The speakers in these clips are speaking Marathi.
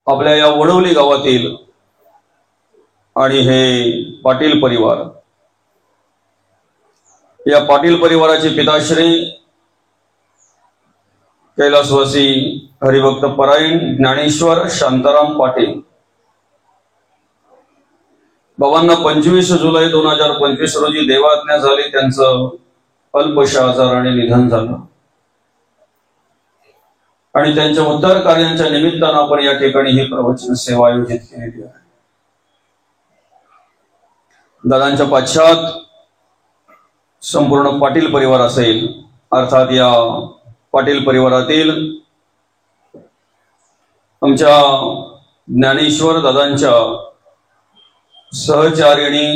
आपल्या या वडवली गावातील आणि हे पाटील परिवार, या पाटील परिवाराचे पिताश्री कैलासवासी हरिभक्त परायण ज्ञानेश्वर शांताराम पाटील, बाबांना 25 जुलै 2025 रोजी देवाज्ञा झाली. त्यांचं अल्पशा आजाराने निधन झालं आणि त्यांच्या उद्धार कार्यांच्या निमित्तानं आपण या ठिकाणी ही प्रवचन सेवा आयोजित केलेली आहे. दादांच्या पश्चात संपूर्ण पाटील परिवार असेल, अर्थात या पाटील परिवारातील आमच्या ज्ञानेश्वर दादांच्या सहचारिणी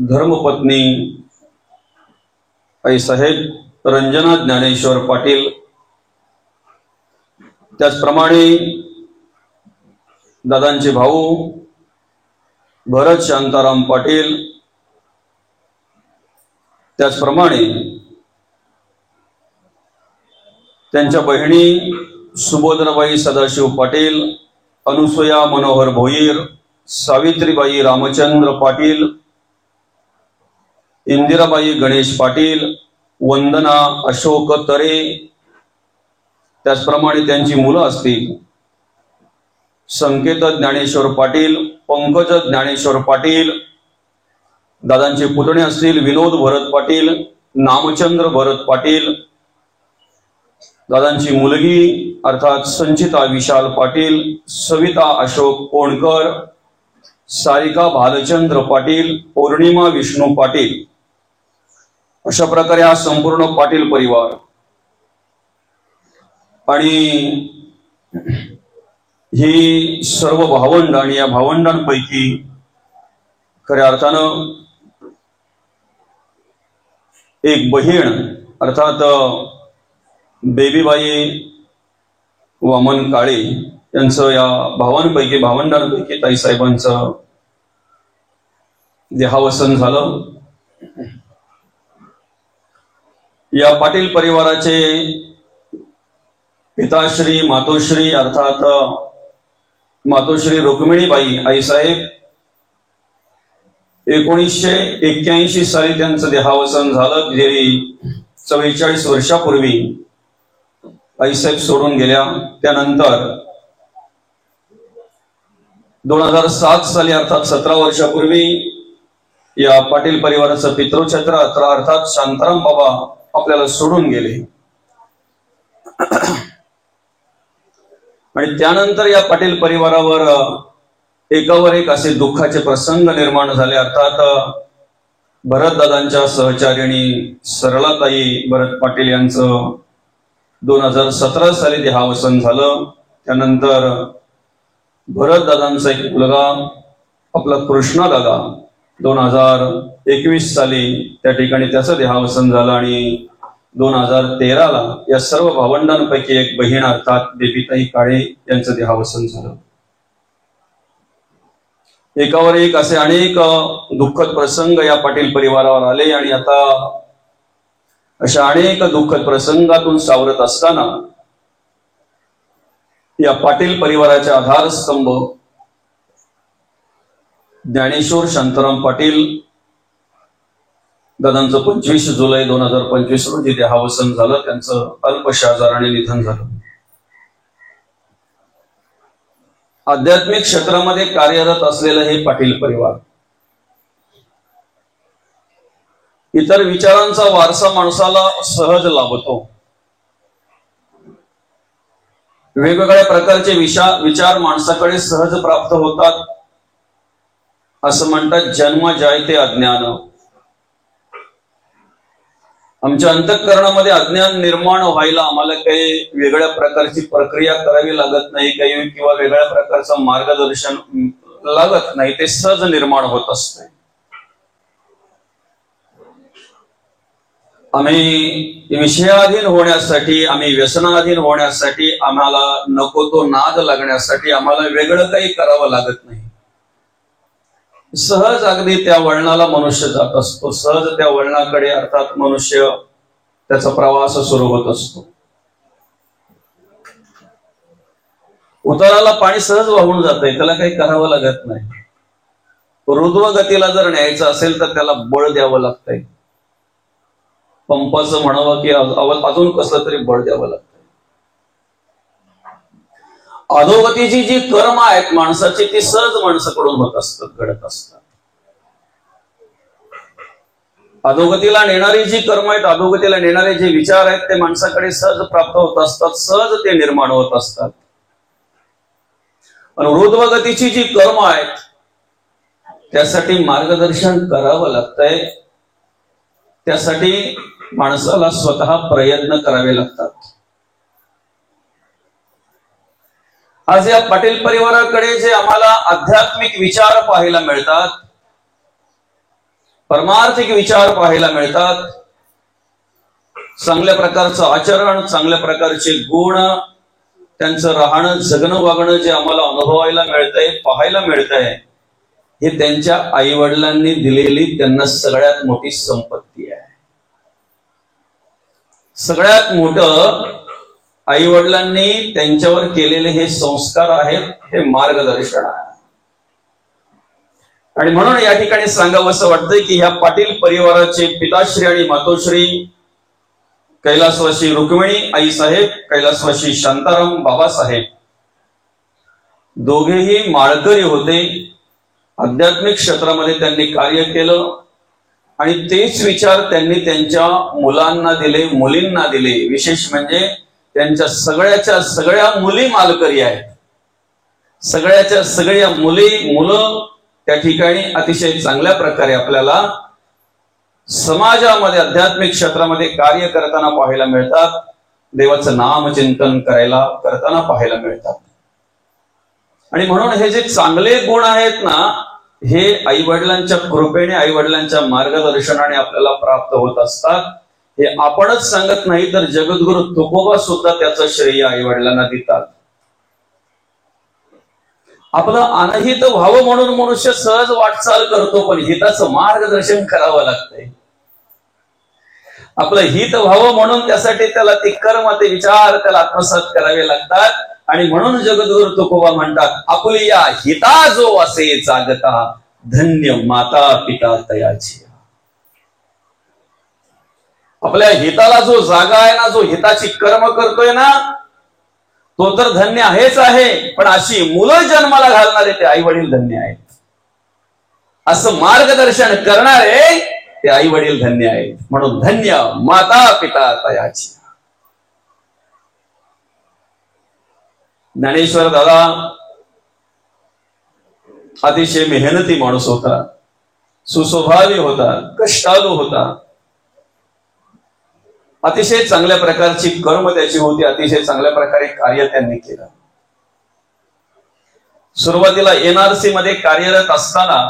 धर्मपत्नी आईसाहेब रंजना ज्ञानेश्वर पाटील, त्याचप्रमाणे दादांचे भाऊ भरत शांताराम पाटील, त्याचप्रमाणे त्यांच्या बहिणी सुबोधनाबाई सदाशिव पाटील, अनुसुया मनोहर भोईर, सावित्रीबाई रामचंद्र पाटील, इंदिराबाई गणेश पाटील, वंदना अशोक तरे, त्याचप्रमाणे त्यांची मुलं असतील संकेत ज्ञानेश्वर पाटील, पंकज ज्ञानेश्वर पाटील, दादांचे पुतणे असतील विनोद भरत पाटील, नामचंद्र भरत पाटील, दादांची मुलगी अर्थात संचिता विशाल पाटील, सविता अशोक कोणकर, सारिका भालचंद्र पाटील, पौर्णिमा विष्णू पाटील, अशा प्रकारे हा संपूर्ण पाटील परिवार. आणि ही सर्व भावंड आणि या भावंडांपैकी खऱ्या अर्थानं एक बहीण अर्थात बेबीबाई वामन काळे यांचं या भावंडांपैकी ताईसाहेबांचं देहावसन झालं. या पाटील परिवाराचे पिताश्री मातोश्री अर्थात मातोश्री रुक्मिणीबाई आईसाहेब 1981 साली त्यांचं देहावसन झालं. गेली 44 वर्षापूर्वी आईसाहेब सोडून गेल्या. त्यानंतर 2007 साली अर्थात 17 वर्षापूर्वी या पाटील परिवाराचं पितृछत्र अर्थात शांताराम बाबा आपल्याला सोडून गेले. आणि त्यानंतर या पाटील परिवारावर एकावर एक असे दुःखाचे प्रसंग निर्माण झाले. अर्थात भरतदादांच्या सहचारिणी सरलाताई भरत पाटील यांचं 2017 साली देहावसन झालं. त्यानंतर भरतदादांचा एक मुलगा आपला कृष्णादादा 2021 साली त्या ठिकाणी त्याचं देहावसन झालं. आणि 2013ला या सर्व भावंडांपैकी एक बहीण अर्थात बेबीताई काळे यांचं देहावसन झालं. एकावर एक असे अनेक दुःखद प्रसंग या पाटील परिवारावर आले. आणि आता अशा अनेक दुःखद प्रसंगातून सावरत असताना या पाटील परिवाराचे आधारस्तंभ ज्ञानेश्वर शांताराम पाटील दादांचं 25 जुलै 2025 रोजी देहावसन झालं. त्यांचं अल्पशा आजाराने निधन झालं. आध्यात्मिक क्षेत्रामध्ये कार्यरत असलेलं हे पाटील परिवार इतर विचारांचा वारसा माणसाला सहज लाभतो. वेगवेगळ्या प्रकारचे विचार माणसाकडे सहज प्राप्त होतात. असं म्हणतात जन्म जायते अज्ञान. आमच्या अंतःकरणामध्ये अज्ञान निर्माण व्हायला आम्हाला काही वेगळ्या प्रकारची प्रक्रिया करावी लागत नाही, काही किंवा वेगळ्या प्रकारचं मार्गदर्शन लागत नाही. ते सहज निर्माण होत असते. आम्ही विषयाधीन होण्यासाठी, आम्ही व्यसनाधीन होण्यासाठी, आम्हाला नको तो नाद लागण्यासाठी आम्हाला वेगळं काही करावं लागत नाही. सहज अगदी त्या वळणाला मनुष्य जात असतो. सहज त्या वळणाकडे अर्थात मनुष्य त्याचा प्रवास सुरू होत असतो. उताराला पाणी सहज वाहून जातंय, त्याला काही करावं लागत नाही. ऊर्ध्व गतीला जर न्यायचं असेल तर त्याला बळ द्यावं लागतंय. पंपाचं म्हणावं की अजून कसलं तरी बळ द्यावं लागतंय. अधोगतीची जी कर्म आहेत माणसाची ती सहज माणसाकडून होत असतात, घडत असतात. अधोगतीला नेणारी जी कर्म आहेत, अधोगतीला नेणारे जे विचार आहेत ते माणसाकडे सहज प्राप्त होत असतात, सहज ते निर्माण होत असतात. आणि ऊर्ध्वगतीची जी कर्म आहेत त्यासाठी मार्गदर्शन करावं लागतंय. त्यासाठी माणसाला स्वतः प्रयत्न करावे लागतात. आज या पाटील परिवाराकडे जे आम्हाला आध्यात्मिक विचार पाहायला मिळतात, परमार्थिक विचार पाहायला मिळतात, चांगल्या प्रकारचं आचरण, चांगल्या प्रकारचे गुण, त्यांचं राहणं जगणं वागणं जे आम्हाला अनुभवायला मिळतंय, पाहायला मिळतंय, हे त्यांच्या आई वडिलांनी दिलेली त्यांना सगळ्यात मोठी संपत्ती आहे. सगळ्यात मोठं आई वडिलांनी त्यांच्यावर केलेले हे संस्कार आहेत, हे मार्गदर्शन आहे. आणि म्हणून या ठिकाणी सांगावं असं वाटतंय की ह्या पाटील परिवाराचे पिताश्री आणि मातोश्री कैलासवासी रुक्मिणी आई साहेब, कैलासवासी शांताराम बाबासाहेब, दोघेही माळकरी होते. आध्यात्मिक क्षेत्रामध्ये त्यांनी कार्य केलं आणि तेच विचार त्यांनी त्यांच्या मुलांना दिले, मुलींना दिले. विशेष म्हणजे त्यांच्या सगळ्याच्या सगळ्या मुली मालकरी आहेत. सगळ्याच्या सगळ्या मुलं त्या ठिकाणी अतिशय चांगल्या प्रकारे आपल्याला समाजामध्ये आध्यात्मिक क्षेत्रामध्ये कार्य करताना पाहायला मिळतात. देवाचं नाम चिंतन करताना पाहायला मिळतात. आणि म्हणून हे जे चांगले गुण आहेत ना, हे आई वडिलांच्या कृपेने, आई वडिलांच्या मार्गदर्शनाने आपल्याला प्राप्त होत असतात. हे आपणच सांगत नाही तर जगद्गुरु तुकोबा सुद्धा त्याचं श्रेय आई वडिलांना देतात. आपलं अनहित व्हावं म्हणून मनुष्य सहज वाटचाल करतो, पण हिताचं मार्गदर्शन करावं लागतंय. आपलं हित व्हावं म्हणून त्यासाठी त्याला ते कर्म, ते विचार त्याला आत्मसात करावे लागतात. आणि म्हणून जगद्गुरु तुकोबा म्हणतात, आपुलिया हिता जो असे जागता, धन्य माता पिता तयाची. आपल्या हिताला जो जागा आहे ना, जो हिताची कर्म करतोय ना, तो तर धन्य आहेच आहे. पण अशी मुलं जन्माला घालणारे ते आई वडील धन्य आहेत. असं मार्गदर्शन करणारे ते आई वडील धन्य आहेत. म्हणून धन्य माता पिता तयाची. ज्ञानेश्वर दादा अतिशय मेहनती माणूस होता, सुस्वभावी होता, कष्टाळू होता. अतिशय चांगल्या प्रकारची कर्म त्याची होती, अतिशय चांगल्या प्रकारे कार्य त्यांनी केलं. सुरुवातीला NRC मध्ये कार्यरत असताना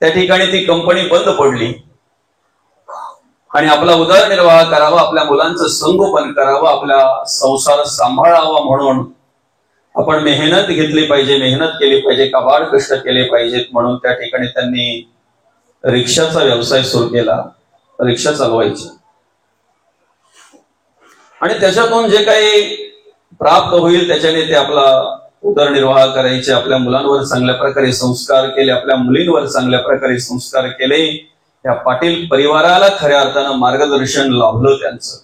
त्या ठिकाणी ती कंपनी बंद पडली आणि आपला उदरनिर्वाह करावा, आपल्या मुलांचं संगोपन करावं, आपला संसार सांभाळावा म्हणून आपण मेहनत घेतली पाहिजे, मेहनत केली पाहिजे, काबाड कष्ट केले पाहिजेत. म्हणून त्या ठिकाणी त्यांनी रिक्षाचा व्यवसाय सुरू केला, रिक्षा चालवायची. आणि त्याच्यातून जे काही प्राप्त होईल त्याच्याने ते आपला उदरनिर्वाह करायचे. आपल्या मुलांवर चांगल्या प्रकारे संस्कार केले, आपल्या मुलींवर चांगल्या प्रकारे संस्कार केले. या पाटील परिवाराला खऱ्या अर्थानं मार्गदर्शन लाभलं त्यांचं.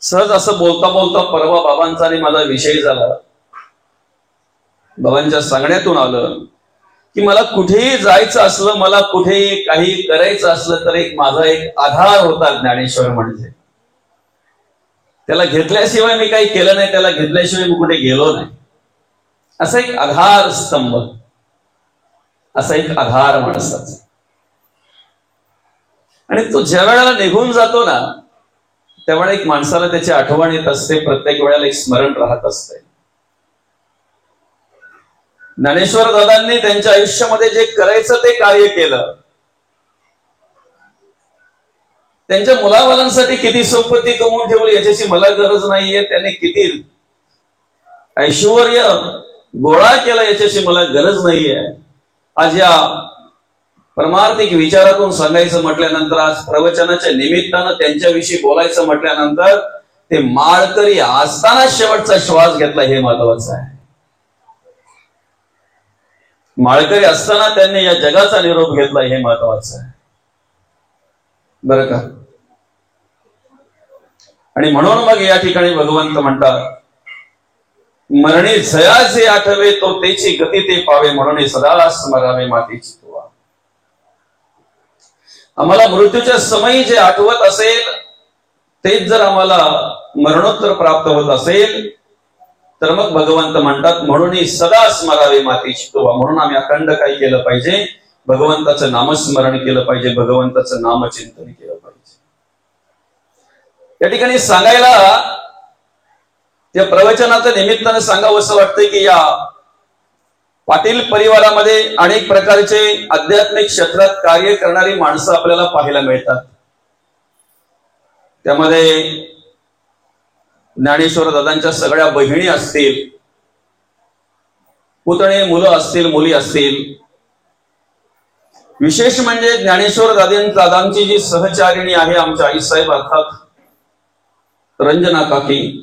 सहज असं बोलता बोलता परवा बाबांचा आणि माझा विषय झाला. बाबांच्या सांगण्यातून आलं की मला कुठेही जायचं असलं, मला कुठेही काही करायचं असलं तर माझा एक आधार होता ज्ञानेश्वर. म्हणजे त्याला घेतल्याशिवाय मी काही केलं नाही, त्याला घेतल्याशिवाय मी कुठे गेलो नाही. असा एक आधार स्तंभ, असा एक आधार माणसाचा. आणि तो ज्या वेळेला निघून जातो ना, त्यावेळेला एक माणसाला त्याची आठवण येत असते, प्रत्येक वेळेला एक स्मरण राहत असते. ज्ञानेश्वर दादांनी त्यांच्या आयुष्यामध्ये जे करायचं ते कार्य केलं. त्यांच्या मुलाबालांसाठी किती संपत्ती कमवून ठेवली याच्याची मला गरज नाहीये. त्याने किती ऐश्वर्य गोळा केला याच्याची मला गरज नाहीये. आज या परमार्थिक विचारातून सांगायचं म्हटल्यानंतर, आज प्रवचनाच्या निमित्तानं त्यांच्याविषयी बोलायचं म्हटल्यानंतर ते माळकरी असताना शेवटचा श्वास घेतला हे महत्वाचं आहे. माळकरी असताना त्यांनी या जगाचा निरोप घेतला हे महत्वाचं आहे, बरं का. आणि म्हणून मग या ठिकाणी भगवंत म्हणतात, मरणी जयाचे आठवे तो तेची गती ते पावे, म्हणून सदा स्मरावे मातीची तुवा. आम्हाला मृत्यूच्या समयी जे आठवत असेल तेच जर आम्हाला मरणोत्तर प्राप्त होत असेल तर मग भगवंत म्हणतात, म्हणून सदा स्मरावे मातीची तुवा. म्हणून आम्ही अखंड काय केलं पाहिजे, भगवंताचं नामस्मरण केलं पाहिजे, भगवंताचं नामचिंतन केलं पाहिजे. या ठिकाणी सांगायला त्या प्रवचनाचं निमित्तानं सांगावं असं वाटतंय की या पाटील परिवारामध्ये अनेक प्रकारचे आध्यात्मिक क्षेत्रात कार्य करणारी माणसं आपल्याला पाहायला मिळतात. त्यामध्ये ज्ञानेश्वर दादांच्या सगळ्या बहिणी असतील, पुतणे मुलं असतील, मुली असतील. विशेष म्हणजे ज्ञानेश्वर दादांची जी सहचारिणी आहे आमच्या आईसाहेब अर्थात रंजना काकी,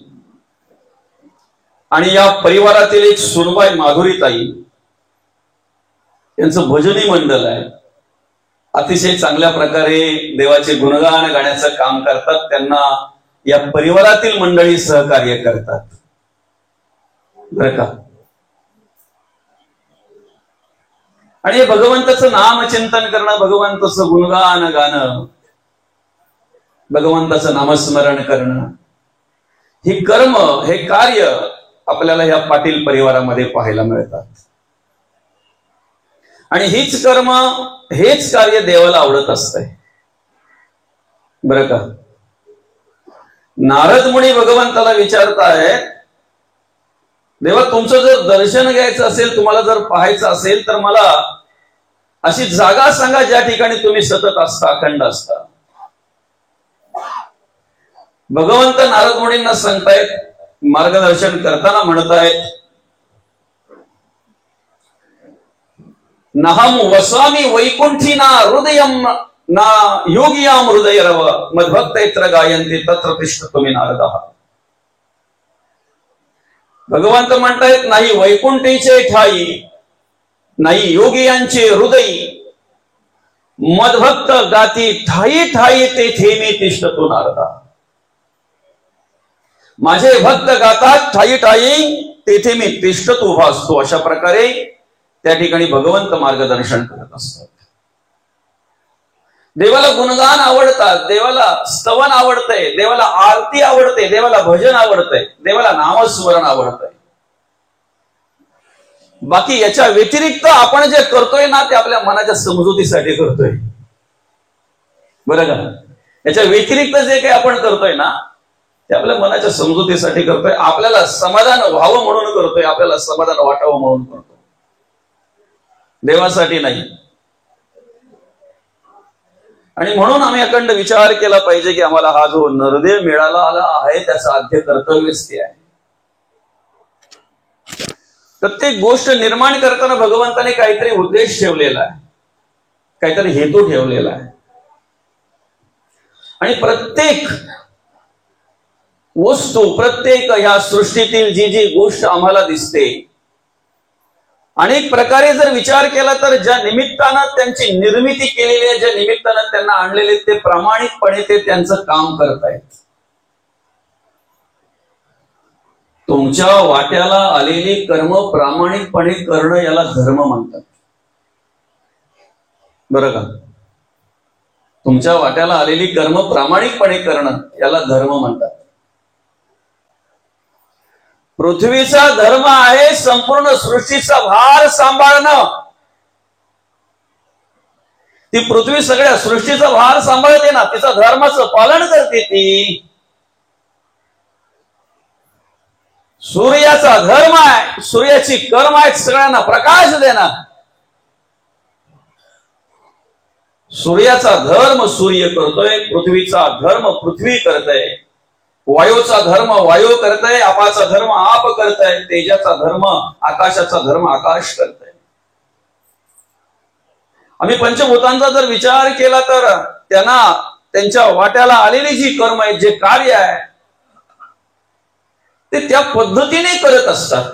आणि या परिवारातील एक सुनबाई माधुरीताई, यांचं भजनी मंडळ आहे. अतिशय चांगल्या प्रकारे देवाचे गुणगान गाण्याचं काम करतात. त्यांना या परिवारातील मंडळी सहकार्य करतात, बरं का. आणि भगवंताचं नामचिंतन करणं, भगवंताचं गुणगान गाणं, भगवंताचं नामस्मरण करणं, हे कर्म, हे कार्य आपल्याला या पाटील परिवारामध्ये पाहायला मिळतात. आणि हीच कर्म, हेच कार्य देवाला आवडत असतंय, बरं का. नारद मुनी भगवंताला विचारतायत, देवा तुमचं जर दर्शन घ्यायचं असेल, तुम्हाला जर पाहायचं असेल तर मला अशी जागा सांगा ज्या ठिकाणी तुम्ही सतत असता, अखंड असता. भगवंत नारद मुनींना सांगतायत, मार्गदर्शन करताना म्हणतायत, नहम वसामी वैकुंठी ना हृदयम ना योगियाम हृदयरव मद्भक्तैत्र गायन्ते तत्र तिष्ठ तुम्ही नारदः. भगवंत म्हणतायत, नाही वैकुंठीचे ठाई, नाही योगियांचे हृदय, मद्भक्त गाती ठाई ठाई तेथे मी तिष्ठतो नारदा. माझे भक्त गातात ठाई ठाई, तेथे मी तिष्ठत उभा असतो. अशा प्रकारे त्या ठिकाणी भगवंत मार्गदर्शन करत असतात. देवाला गुणगान आवडतात, देवाला स्तवन आवडतंय, देवाला आरती आवडते, देवाला भजन आवडतंय, देवाला नामस्मरण आवडतंय. बाकी याच्या व्यतिरिक्त आपण जे करतोय ना ते आपल्या मनाच्या समजुतीसाठी करतोय, बरं का. याच्या व्यतिरिक्त जे काही आपण करतोय ना ते आपल्या मनाच्या समजुतीसाठी करतोय, आपल्याला समाधान व्हावं म्हणून करतोय, आपल्याला समाधान वाटावं म्हणून करतोय, देवासाठी नाही. आणि म्हणून आम्ही अखंड विचार केला पाहिजे की आम्हाला हा जो नरदेव मिळाला आहे त्याचं आद्य कर्तव्यच ते आहे. प्रत्येक गोष्ट निर्माण करताना भगवंताने काहीतरी उद्देश ठेवलेला आहे, काहीतरी हेतू ठेवलेला आहे. आणि प्रत्येक वस्तू, प्रत्येक ह्या सृष्टीतील जी जी गोष्ट आम्हाला दिसते, अनेक प्रकारे जर विचार केला तर ज्या निमित्तानं त्यांची निर्मिती केलेली आहे, ज्या निमित्तानं त्यांना आणलेले, ते प्रामाणिकपणे ते त्यांचं काम करतायत. तुमच्या वाट्याला आलेली कर्म प्रामाणिकपणे करणं याला धर्म म्हणतात, बरं का. तुमच्या वाट्याला आलेली कर्म प्रामाणिकपणे करणं याला धर्म म्हणतात. पृथ्वीचा धर्म आहे संपूर्ण सृष्टीचा भार सांभाळणं. ती पृथ्वी सगळ्या सृष्टीचा भार सांभाळते ना, तिचा धर्माचं पालन करते ती. सूर्याचा धर्म आहे, सूर्याची कर्म आहे सगळ्यांना प्रकाश देणं. सूर्याचा धर्म सूर्य करतोय, पृथ्वीचा धर्म पृथ्वी करतोय, वायूचा धर्म वायू करतोय, आपाचा धर्म आप करतोय, तेजाचा धर्म आकाशाचा धर्म आकाश करतोय. आम्ही पंचभूतांचा जर विचार केला तर त्यांना त्यांच्या वाट्याला आलेली जी कर्म आहे, जे कार्य आहे, ते त्या पद्धतीने करत असतात.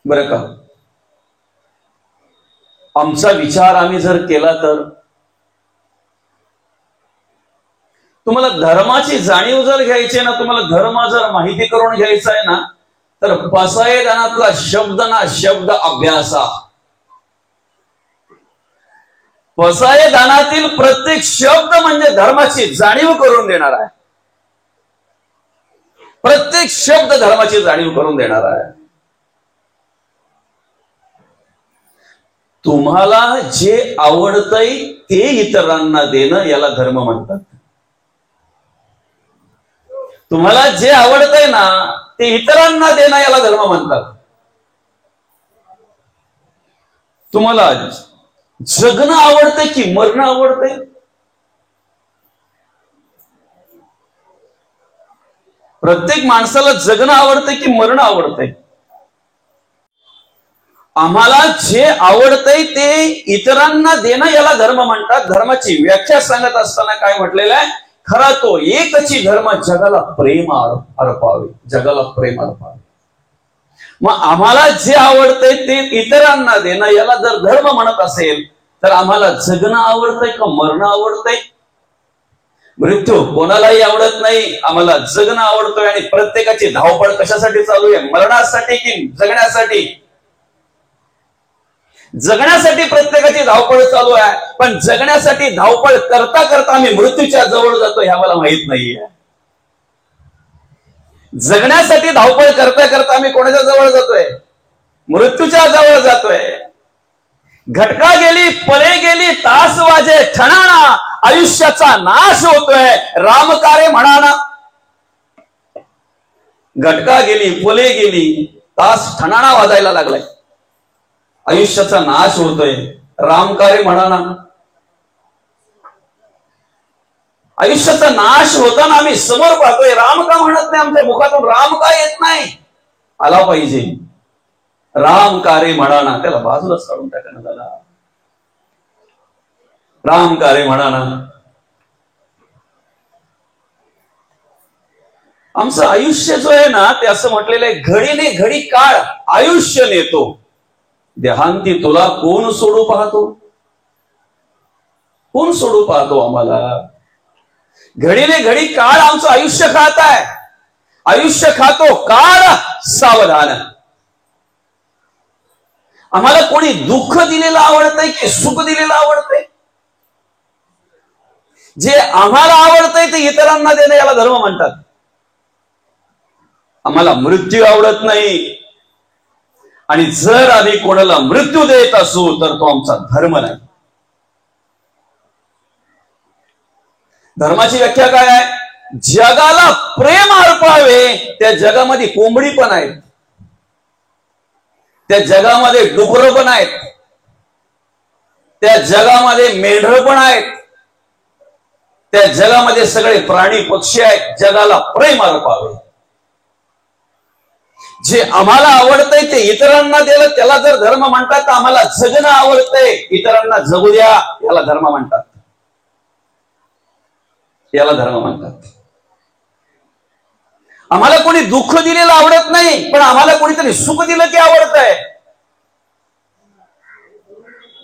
बरं का, आमचा विचार आम्ही जर केला तर तुम्हाला धर्माची जाणीव जर घ्यायची ना, तुम्हाला धर्म जर माहिती करून घ्यायचा आहे ना, तर पसायदानातला शब्द ना शब्द अभ्यासा. पसायदानातील प्रत्येक शब्द म्हणजे धर्माची जाणीव करून देणार आहे. प्रत्येक शब्द धर्माची जाणीव करून देणार आहे. तुम्हाला जे आवडतंय ते इतरांना देणं याला धर्म म्हणतात. तुम्हाला जे आवडतंय ना ते इतरांना देणं याला धर्म म्हणतात. तुम्हाला जगणं आवडतंय की मरणं आवडतंय? प्रत्येक माणसाला जगणं आवडतंय की मरणं आवडतंय? आम्हाला जे आवडतंय ते इतरांना देणं याला धर्म म्हणतात. धर्माची व्याख्या सांगत असताना काय म्हटलेलं आहे? खरा तो एकची धर्म जगाला प्रेम अर्पावे. जगाला प्रेम अर्पावे. मग आम्हाला जे आवडतंय ते इतरांना देणं याला जर धर्म म्हणत असेल तर आम्हाला जगणं आवडतंय का मरणं आवडतंय? मृत्यू कोणालाही आवडत नाही. आम्हाला जगणं आवडतोय. आणि प्रत्येकाची धावपळ कशासाठी चालू आहे? मरणासाठी की जगण्यासाठी? जगण्यासाठी प्रत्येकाची धावपळ चालू आहे. पण जगण्यासाठी धावपळ करता करता आम्ही मृत्यूच्या जवळ जातो हे आम्हाला माहित नाहीये. जगण्यासाठी धावपळ करता करता आम्ही कोणाच्या जवळ जातोय? मृत्यूच्या जवळ जातोय. घटका गेली, पळे गेली, तास वाजे ठणाणा, आयुष्याचा नाश होतोय, रामकारे म्हणाना. घटका गेली, फुले गेली, तास ठणाणा वाजायला लागलाय, आयुष्याचा नाश होतोय, रामकारे म्हणाना. आयुष्याचा नाश होताना आम्ही समोर पाहतोय, राम का म्हणत नाही? आमच्या मुखातून राम का येत नाही? आला पाहिजे. रामकारे म्हणाना. त्याला बाजूलाच काढून टाकण्यात आला. रामकारे म्हणाना. आमचं आयुष्य जो आहे ना ते असं म्हटलेलं आहे, घडीने घडी काळ आयुष्य नेतो, देहांती तुला कोण सोडू पाहतो? कोण सोडू पाहतो आम्हाला? घडीने घडी काळ आमचं आयुष्य खात आहे. आयुष्य खातो काळ सावधान. आम्हाला कोणी दुःख दिलेलं आवडतंय की सुख दिलेलं आवडतंय? जे आम्हाला आवडतंय ते इतरांना देणं याला धर्म म्हणतात. आम्हाला मृत्यू आवडत नाही. आणि जर आम्ही कोणाला मृत्यू देत असू तर तो आमचा धर्म नाही. धर्माची व्याख्या काय आहे? जगाला प्रेम अर्पावे. त्या जगामध्ये कोंबडी पण आहेत, त्या जगामध्ये डुकर पण आहेत, त्या जगामध्ये मेंढर पण आहेत, त्या जगामध्ये सगळे प्राणी पक्षी आहेत. जगाला प्रेम अर्पावे. जे आम्हाला आवडतंय ते इतरांना दिलं त्याला जर धर्म म्हणतात, तर आम्हाला जगणं आवडतंय, इतरांना जगू द्या याला धर्म म्हणतात. याला धर्म म्हणतात. आम्हाला कोणी दुःख दिलेलं आवडत नाही, पण आम्हाला कोणीतरी सुख दिलं की आवडतंय.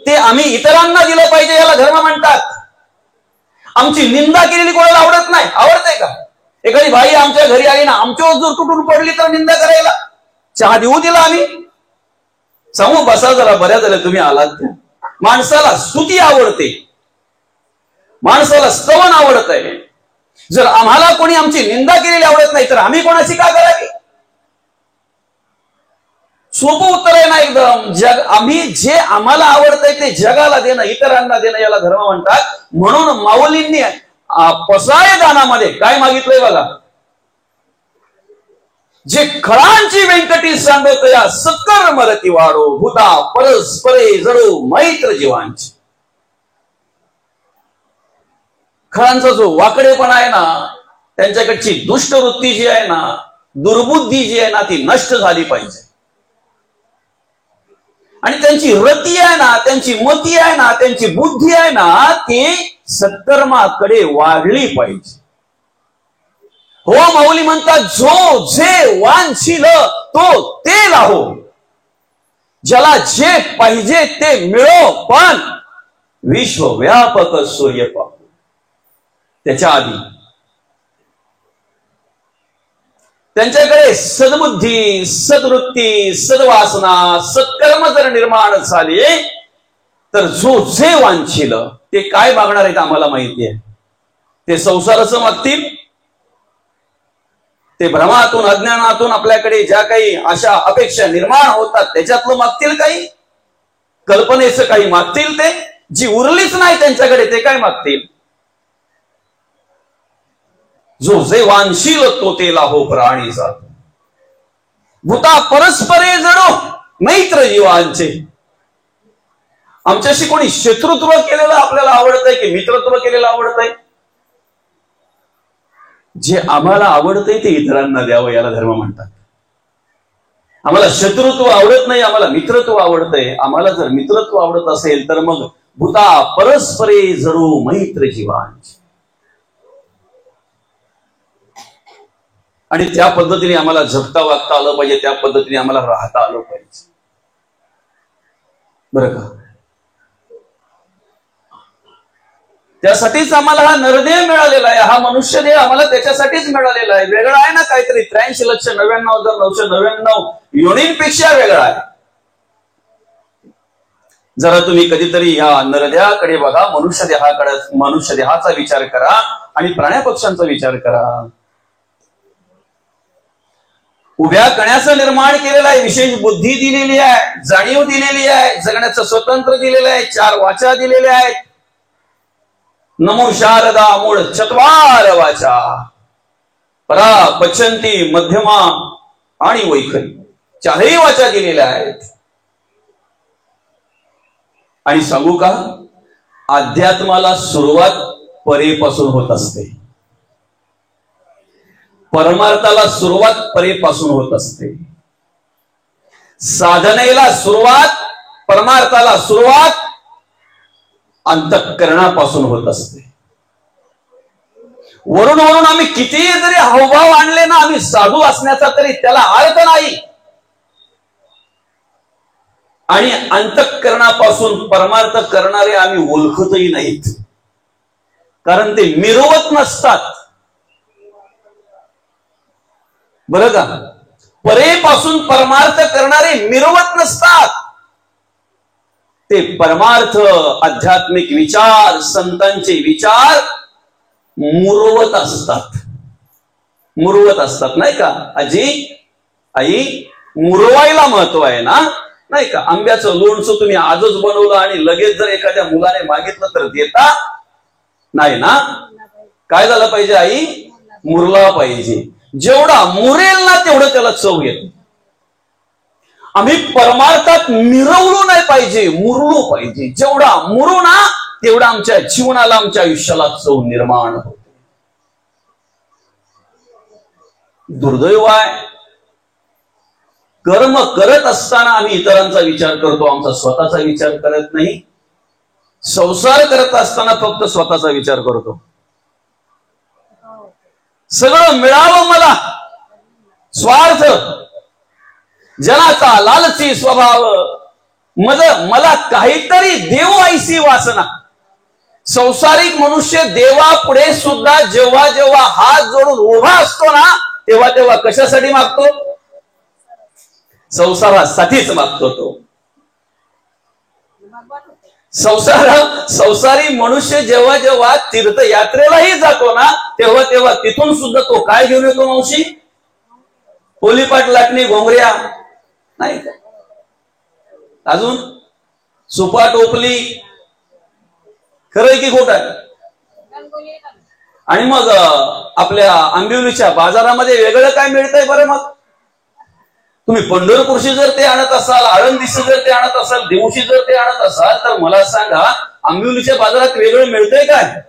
ते आम्ही इतरांना दिलं पाहिजे याला धर्म म्हणतात. आमची निंदा केलेली कोणाला आवडत नाही. आवडतंय का? एखादी बाई आमच्या घरी आली ना, आमच्यावर जर तुटून पडली तर निंदा करायला? चहा देऊ दिला आम्ही? सांगू बसा जरा, बऱ्या झाल्या तुम्ही आलात. माणसाला स्तुती आवडते, माणसाला स्तवन आवडतंय. जर आम्हाला कोणी आमची निंदा केलेली आवडत नाही तर आम्ही कोणाची का करावी? सोपं उत्तर आहे ना एकदम. आम्ही जे आम्हाला आवडतंय ते जगाला देणं, इतरांना देणं याला धर्म म्हणतात. म्हणून माऊलींनी पसायदानामध्ये काय मागितलंय बघा? जे खळांची व्यंकटी सांगत या सत्कर मरती वाढो, भूता परस्परे जडो मैत्र जीवांची. खळांचा जो वाकडेपणा आहे ना, त्यांच्याकडची दुष्ट वृत्ती जी आहे ना, दुर्बुद्धी जी आहे ना, ती नष्ट झाली पाहिजे. आणि त्यांची रती आहे ना, त्यांची मती आहे ना, त्यांची बुद्धी आहे ना, ती सत्कर्माकडे वाढली पाहिजे. हो माऊली म्हणतात, जो जे वांछील तो ते लाहो, ज्याला जे पाहिजे ते मिळो, पण विश्वव्यापक सूर्य पाहू. त्याच्या आधी त्यांच्याकडे सद्बुद्धी, सद्वृत्ती, सद्वासना, सत्कर्म जर निर्माण झाले तर जो जे वांछील ते काय मागणार आहेत आम्हाला माहिती आहे. ते संसाराचं मागतील, ते भ्रमातून अज्ञानातून आपल्याकडे ज्या काही अशा अपेक्षा निर्माण होतात त्याच्यातलं मागतील, काही कल्पनेचं काही मागतील, ते जी उरलीच नाही त्यांच्याकडे ते काय मागतील. जो जे वांशील तो ते लाहो प्राणी जात, भूता परस्परे जडो मैत्र जीवांचे. आमच्याशी कोणी शत्रुत्व केलेलं आपल्याला आवडतंय की मित्रत्व केलेलं आवडतंय? जे आम्हाला आवडतंय ते इतरांना द्यावं, याला धर्म म्हणतात. आम्हाला शत्रुत्व आवडत नाही, आम्हाला मित्रत्व आवडतंय. आम्हाला जर मित्रत्व आवडत असेल तर मग भूता परस्परे जडो मैत्र जीवांचे, आणि त्या पद्धतीने आम्हाला जगता वागता आलं पाहिजे, त्या पद्धतीने आम्हाला राहता आलं पाहिजे. बरं का? त्यासाठीच आम्हाला हा नरदेह मिळालेला आहे, हा मनुष्य देह आम्हाला त्याच्यासाठीच मिळालेला आहे. वेगळा आहे ना काहीतरी 83,99,999 योनींपेक्षा वेगळा आहे. जरा तुम्ही कधीतरी ह्या नरदेहाकडे बघा, मनुष्य देहाचा विचार करा आणि प्राण्या पक्ष्यांचा विचार करा. उभ्या कण्याचं निर्माण केलेलं आहे, विशेष बुद्धी दिलेली आहे, जाणीव दिलेली आहे, जगण्याचं स्वतंत्र दिलेलं आहे, 4 वाचा दिलेल्या आहेत. नमो शारदा मूळ चत्वार वाचा, परा पचंती मध्यमा आणि वैखरी, 4ही वाचा दिलेल्या आहेत. आणि सांगू का, अध्यात्माला सुरुवात परेपासून होत असते, परमार्थाला सुरुवात परेपासून होत असते. साधनेला सुरुवात, परमार्थाला सुरुवात अंतःकरणापासून होत असते. वरून वरून आम्ही कितीही जरी हावभाव आणले ना, आम्ही साधू असण्याचा, तरी त्याला अर्थ नाही. आणि अंतःकरणापासून परमार्थ करणारे आम्ही ओळखतही नाहीत, कारण ते मिरवत नसतात. बरं का? परेपासून परमार्थ करणारे मिरवत नसतात. ते परमार्थ, आध्यात्मिक विचार, संतांचे विचार मुरवत असतात. मुरवत असतात, नाही का आजी? आई, मुरवायला महत्व आहे ना, नाही का? आंब्याचं लोणचं तुम्ही आजच बनवलं आणि लगेच जर एखाद्या मुलाने मागितलं तर देता नाही ना. काय झालं पाहिजे आई? मुरला पाहिजे. जेवढा मुरेल ना तेवढं त्याला चव येते. आम्ही परमार्थात मिरवलो नाही पाहिजे, मुरलो पाहिजे. जेवढा मुरू ना तेवढा आमच्या जीवनाला, आमच्या आयुष्याला चव निर्माण होते. दुर्दैव आहे, कर्म करत असताना आम्ही इतरांचा विचार करतो, आमचा स्वतःचा विचार करत नाही. संसार करत असताना फक्त स्वतःचा विचार करतो. सगळं मिळावं मला, स्वार्थ, जनाचा लालची स्वभाव, मला काहीतरी देव ऐसी वासना. संसारिक मनुष्य देवापुढे सुद्धा जेव्हा जेव्हा हात जोडून उभा असतो ना, तेव्हा तेव्हा कशासाठी मागतो? संसारासाठीच मागतो तो. संसारी मनुष्य जेव्हा जेव्हा तीर्थयात्रेलाही जातो ना, तेव्हा तेव्हा तिथून सुद्धा तो काय घेऊन येतो मावशी? पोलीपाट, लाटणी, घोंगऱ्या, नाही का? अजून सुपा, टोपली. खरंय की खोट आहे? आणि मग आपल्या आंबिवलीच्या बाजारामध्ये वेगळं काय मिळतंय बरं? मग तुम्ही पंढरपूरशी जर ते आणत असाल, आळंदीशी जर ते आणत असाल, देऊशी जर ते आणत असाल, तर मला सांगा आंबिवलीच्या बाजारात वेगळं मिळतंय काय?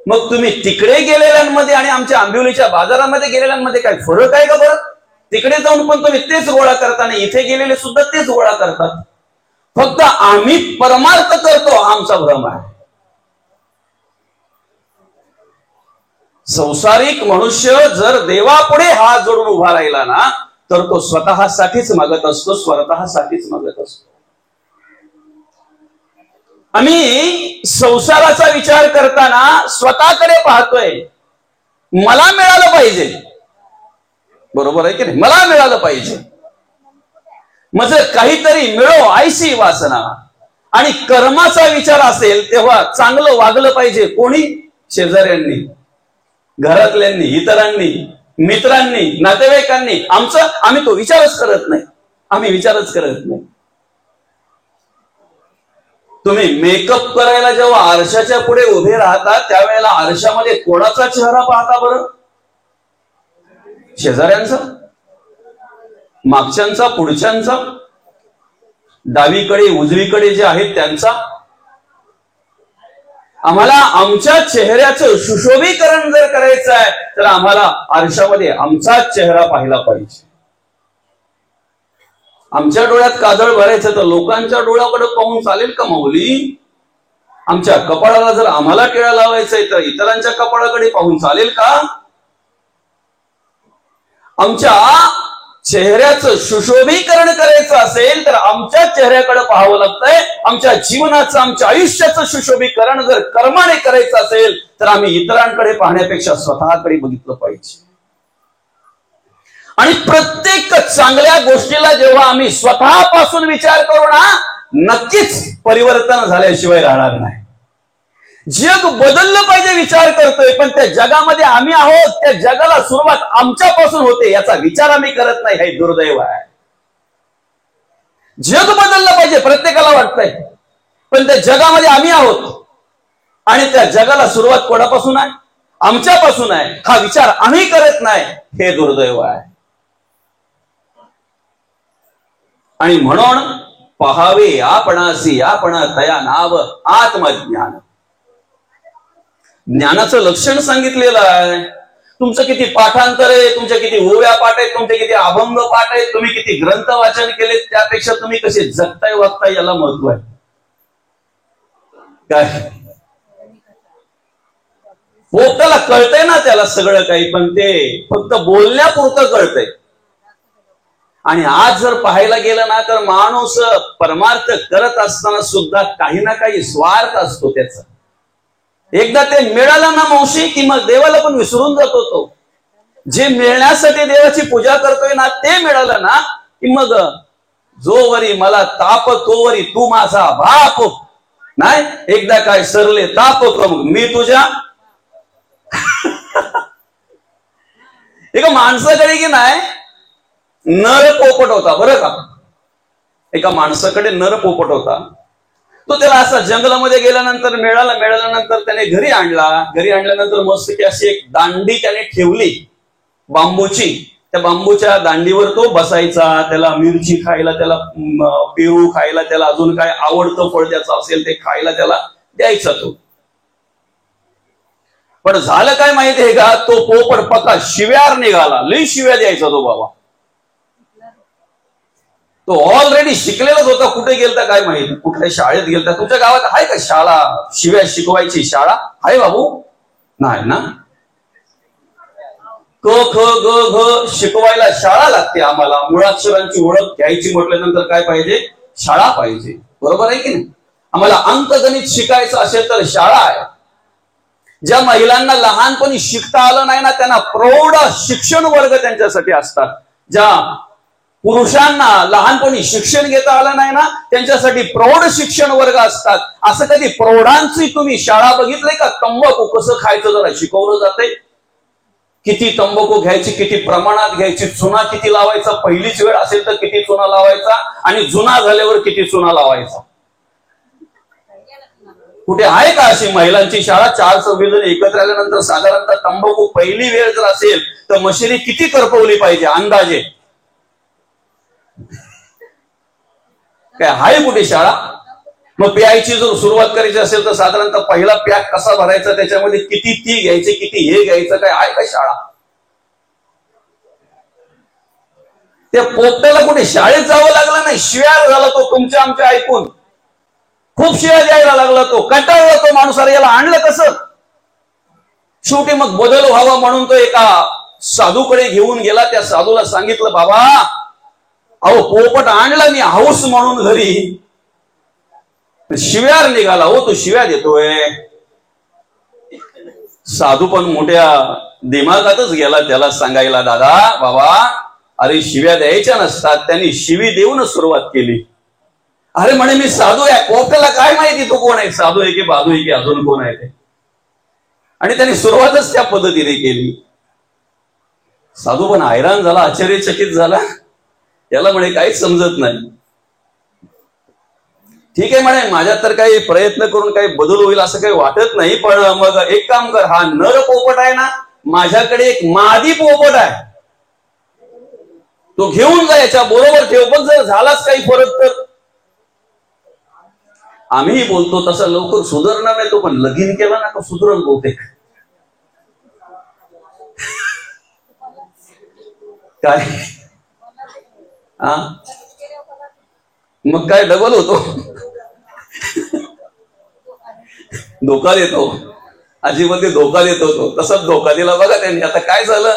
मग तुम्ही तिकडे गेलेल्यांमध्ये आणि आमच्या आंबिवलीच्या बाजारामध्ये गेलेल्यांमध्ये काय फरक आहे का बरं? तिकडे जाऊन पण तुम्ही तेच गोळा करता, नाही इथे गेलेले सुद्धा तेच गोळा करतात. फक्त आम्ही परमार्थ करतो, आमचा भ्रम आहे. संसारिक मनुष्य जर देवापुढे हात जोडून उभा राहिला ना तर तो स्वतःसाठीच मागत असतो, स्वतःसाठीच मागत असतो. आम्ही संसाराचा विचार करताना स्वतःकडे पाहतोय. मला मिळालं पाहिजे, बरोबर आहे की नाही? मला मिळालं पाहिजे. मग जर काहीतरी मिळो ऐशी वासना आणि कर्माचा विचार असेल तेव्हा चांगलं वागलं पाहिजे. कोणी? शेजाऱ्यांनी, घरातल्यांनी, इतरांनी, मित्रांनी, नातेवाईकांनी. आम्ही तो विचारच करत नाही. आम्ही विचारच करत नाही. तुम्ही मेकअप करायला जेव्हा आरशाच्या पुढे उभे राहता त्यावेळेला आरशामध्ये कोणाचा चेहरा पाहता बरं? शेजाऱ्यांचा, मागच्यांचा, पुढच्यांचा, डावीकडे उजवीकडे जे आहेत त्यांचा? आम्हाला आमच्या चेहऱ्याचं सुशोभीकरण जर करायचं आहे तर आम्हाला आरशामध्ये आमचाच चेहरा पाहिला पाहिजे. आमच्या डोळ्यात काजळ भरायचं तर लोकांच्या डोळ्याकडे पाहून चालेल का माऊली? आमच्या कपाळाला जर आम्हाला टिळा लावायचंय तर इतरांच्या कपाळाकडे पाहून चालेल का? आमच्या चेहऱ्याचं सुशोभीकरण करायचं असेल तर आमच्या चेहऱ्याकडे पाहावं लागतंय. आमच्या जीवनाचं, आमच्या आयुष्याचं सुशोभीकरण जर कर्माने करायचं असेल तर आम्ही इतरांकडे पाहण्यापेक्षा स्वतःकडे बघितलं पाहिजे. आणि प्रत्येक चांगल्या गोष्टीला जेव्हा आम्ही स्वतःपासून विचार करू ना नक्कीच परिवर्तन झाल्याशिवाय राहणार नाही. जग बदललं पाहिजे विचार करतोय पण त्या जगामध्ये आम्ही आहोत. त्या जगाला सुरुवात आमच्यापासून होते याचा विचार आम्ही करत नाही. हे दुर्दैव आहे. जग बदललं पाहिजे प्रत्येकाला वाटतंय पण त्या जगामध्ये आम्ही आहोत आणि त्या जगाला सुरुवात कोणापासून आहे? आमच्यापासून आहे. हा विचार आम्ही करत नाही. हे दुर्दैव आहे. आणि म्हणून पहावे आपणासी आपणा तया नाव आत्मज्ञान. ज्ञानाचं लक्षण सांगितलेलं आहे. तुमचं किती पाठांतर आहे, तुमच्या किती ओव्या पाठ आहेत, तुमचे किती अभंग पाठ आहेत, तुम्ही किती ग्रंथ वाचन केले त्यापेक्षा तुम्ही कसे जगताय वागताय याला महत्व आहे. काय पोटाला कळतंय ना त्याला सगळं काही पण ते फक्त बोलण्यापुरतं कळतंय. आणि आज जर पाहायला गेलं ना तर माणूस परमार्थ करत असताना सुद्धा काही ना काही स्वार्थ असतो त्याचा. एकदा ते मिळालं ना मावशी की मग देवाला पण विसरून जातो. तो जे मिळण्यासाठी देवाची पूजा करतोय ना ते मिळालं ना की मग जोवरी मला ताप तोवरी तू माझा बाप. नाही एकदा काय सरले ताप मग मी तुझ्या. एका माणसाकडे की नाही नर पोपट होता बरं का. एका माणसाकडे नर पोपट होता. तो त्याला असा जंगलामध्ये गेल्यानंतर मिळाल्यानंतर त्याने घरी आणला. घरी आणल्यानंतर मस्त की अशी एक दांडी त्याने ठेवली बांबूची. त्या बांबूच्या दांडीवर तो बसायचा. त्याला मिरची खायला, त्याला पेरू खायला, त्याला अजून काय आवडतं फळ त्याचं असेल ते खायला त्याला द्यायचा तो. पण झालं काय माहितीये का तो पोपट पक्का शिव्यार निघाला. लई शिव्या द्यायचा तो बाबा. तो ऑलरेडी शिकलेलाच होता. कुठे गेलता काय माहिती, कुठल्या शाळेत गेलता. तुमच्या गावात आहे का शाळा शिव्या शिकवायची शाळा आहे बाबू? नाही ना. क ख ग घ शिकवायला शाळा लागते आम्हाला. मुळाक्षरांची ओळख घ्यायची म्हटल्यानंतर काय पाहिजे? शाळा पाहिजे. बरोबर आहे की नाही? आम्हाला अंकगणित शिकायचं असेल तर शाळा आहे. ज्या महिलांना लहानपणी शिकता आलं नाही ना त्यांना प्रौढ शिक्षण वर्ग त्यांच्यासाठी असतात. ज्या पुरुषांना लहानपणी शिक्षण घेता आलं नाही ना त्यांच्यासाठी प्रौढ शिक्षण वर्ग असतात. असं कधी प्रौढांची तुम्ही शाळा बघितलंय का? तंबाखू कसं खायचं जरा शिकवलं जाते. किती तंबाखू घ्यायची, किती प्रमाणात घ्यायची, चुना किती लावायचा, पहिलीच वेळ असेल तर किती चुना लावायचा आणि जुना झाल्यावर किती चुना लावायचा. कुठे आहे का अशी महिलांची शाळा? 4-6 जण एकत्र आल्यानंतर साधारणतः तंबाखू पहिली वेळ जर असेल तर मशिनी किती करपवली पाहिजे अंदाजे? काय आहे कुठे शाळा? मग प्यायची जर सुरुवात करायची असेल तर साधारणतः पहिला पॅक कसा भरायचा, त्याच्यामध्ये किती ती घ्यायचे, किती हे घ्यायचं, काय आहे का शाळा? त्या पोपट्याला कुठे शाळेत जावं लागलं नाही. शिव्या झाला तो तुमच्या आमच्या ऐकून. खूप शिव्या द्यायला लागला तो. कंटाळला तो माणूस. अरे याला आणलं कसं? शेवटी मग बदल व्हावा म्हणून तो एका साधूकडे घेऊन गेला. त्या साधूला सांगितलं, बाबा अहो पोपट आणला मी हाऊस म्हणून घरी, शिव्यार निघाला हो, तो शिव्या देतोय. साधू पण मोठ्या दिमागातच गेला त्याला सांगायला, दादा बाबा अरे शिव्या द्यायच्या नसतात, त्यांनी शिवी देऊनच सुरुवात केली. अरे म्हणे मी साधू आहे, पोपटाला काय माहिती तो कोण आहे, साधू आहे की बाधू आहे की अजून कोण आहे ते. आणि त्यांनी सुरुवातच त्या पद्धतीने केली. साधू पण हैराण झाला, आश्चर्यचकित झाला. याला म्हणे काहीच समजत नाही. ठीक आहे म्हणे, माझ्यात तर काही प्रयत्न करून काही बदल होईल असं काही वाटत नाही, पण मग एक काम कर, हा नर पोपट आहे ना, माझ्याकडे एक मादी पोपट आहे, तो घेऊन जा, याच्या बरोबर ठेव, पण जर झालाच काही फरक तर. आम्ही बोलतो तसं लवकर सुधारणार नाही तो, पण लगीन केला ना का सुधरण बहुतेक. काय हा मग काय डबल होतो, धोका देतो, अजिबात धोका देतो तो. तसाच धोका दिला बघा त्यांनी. आता काय झालं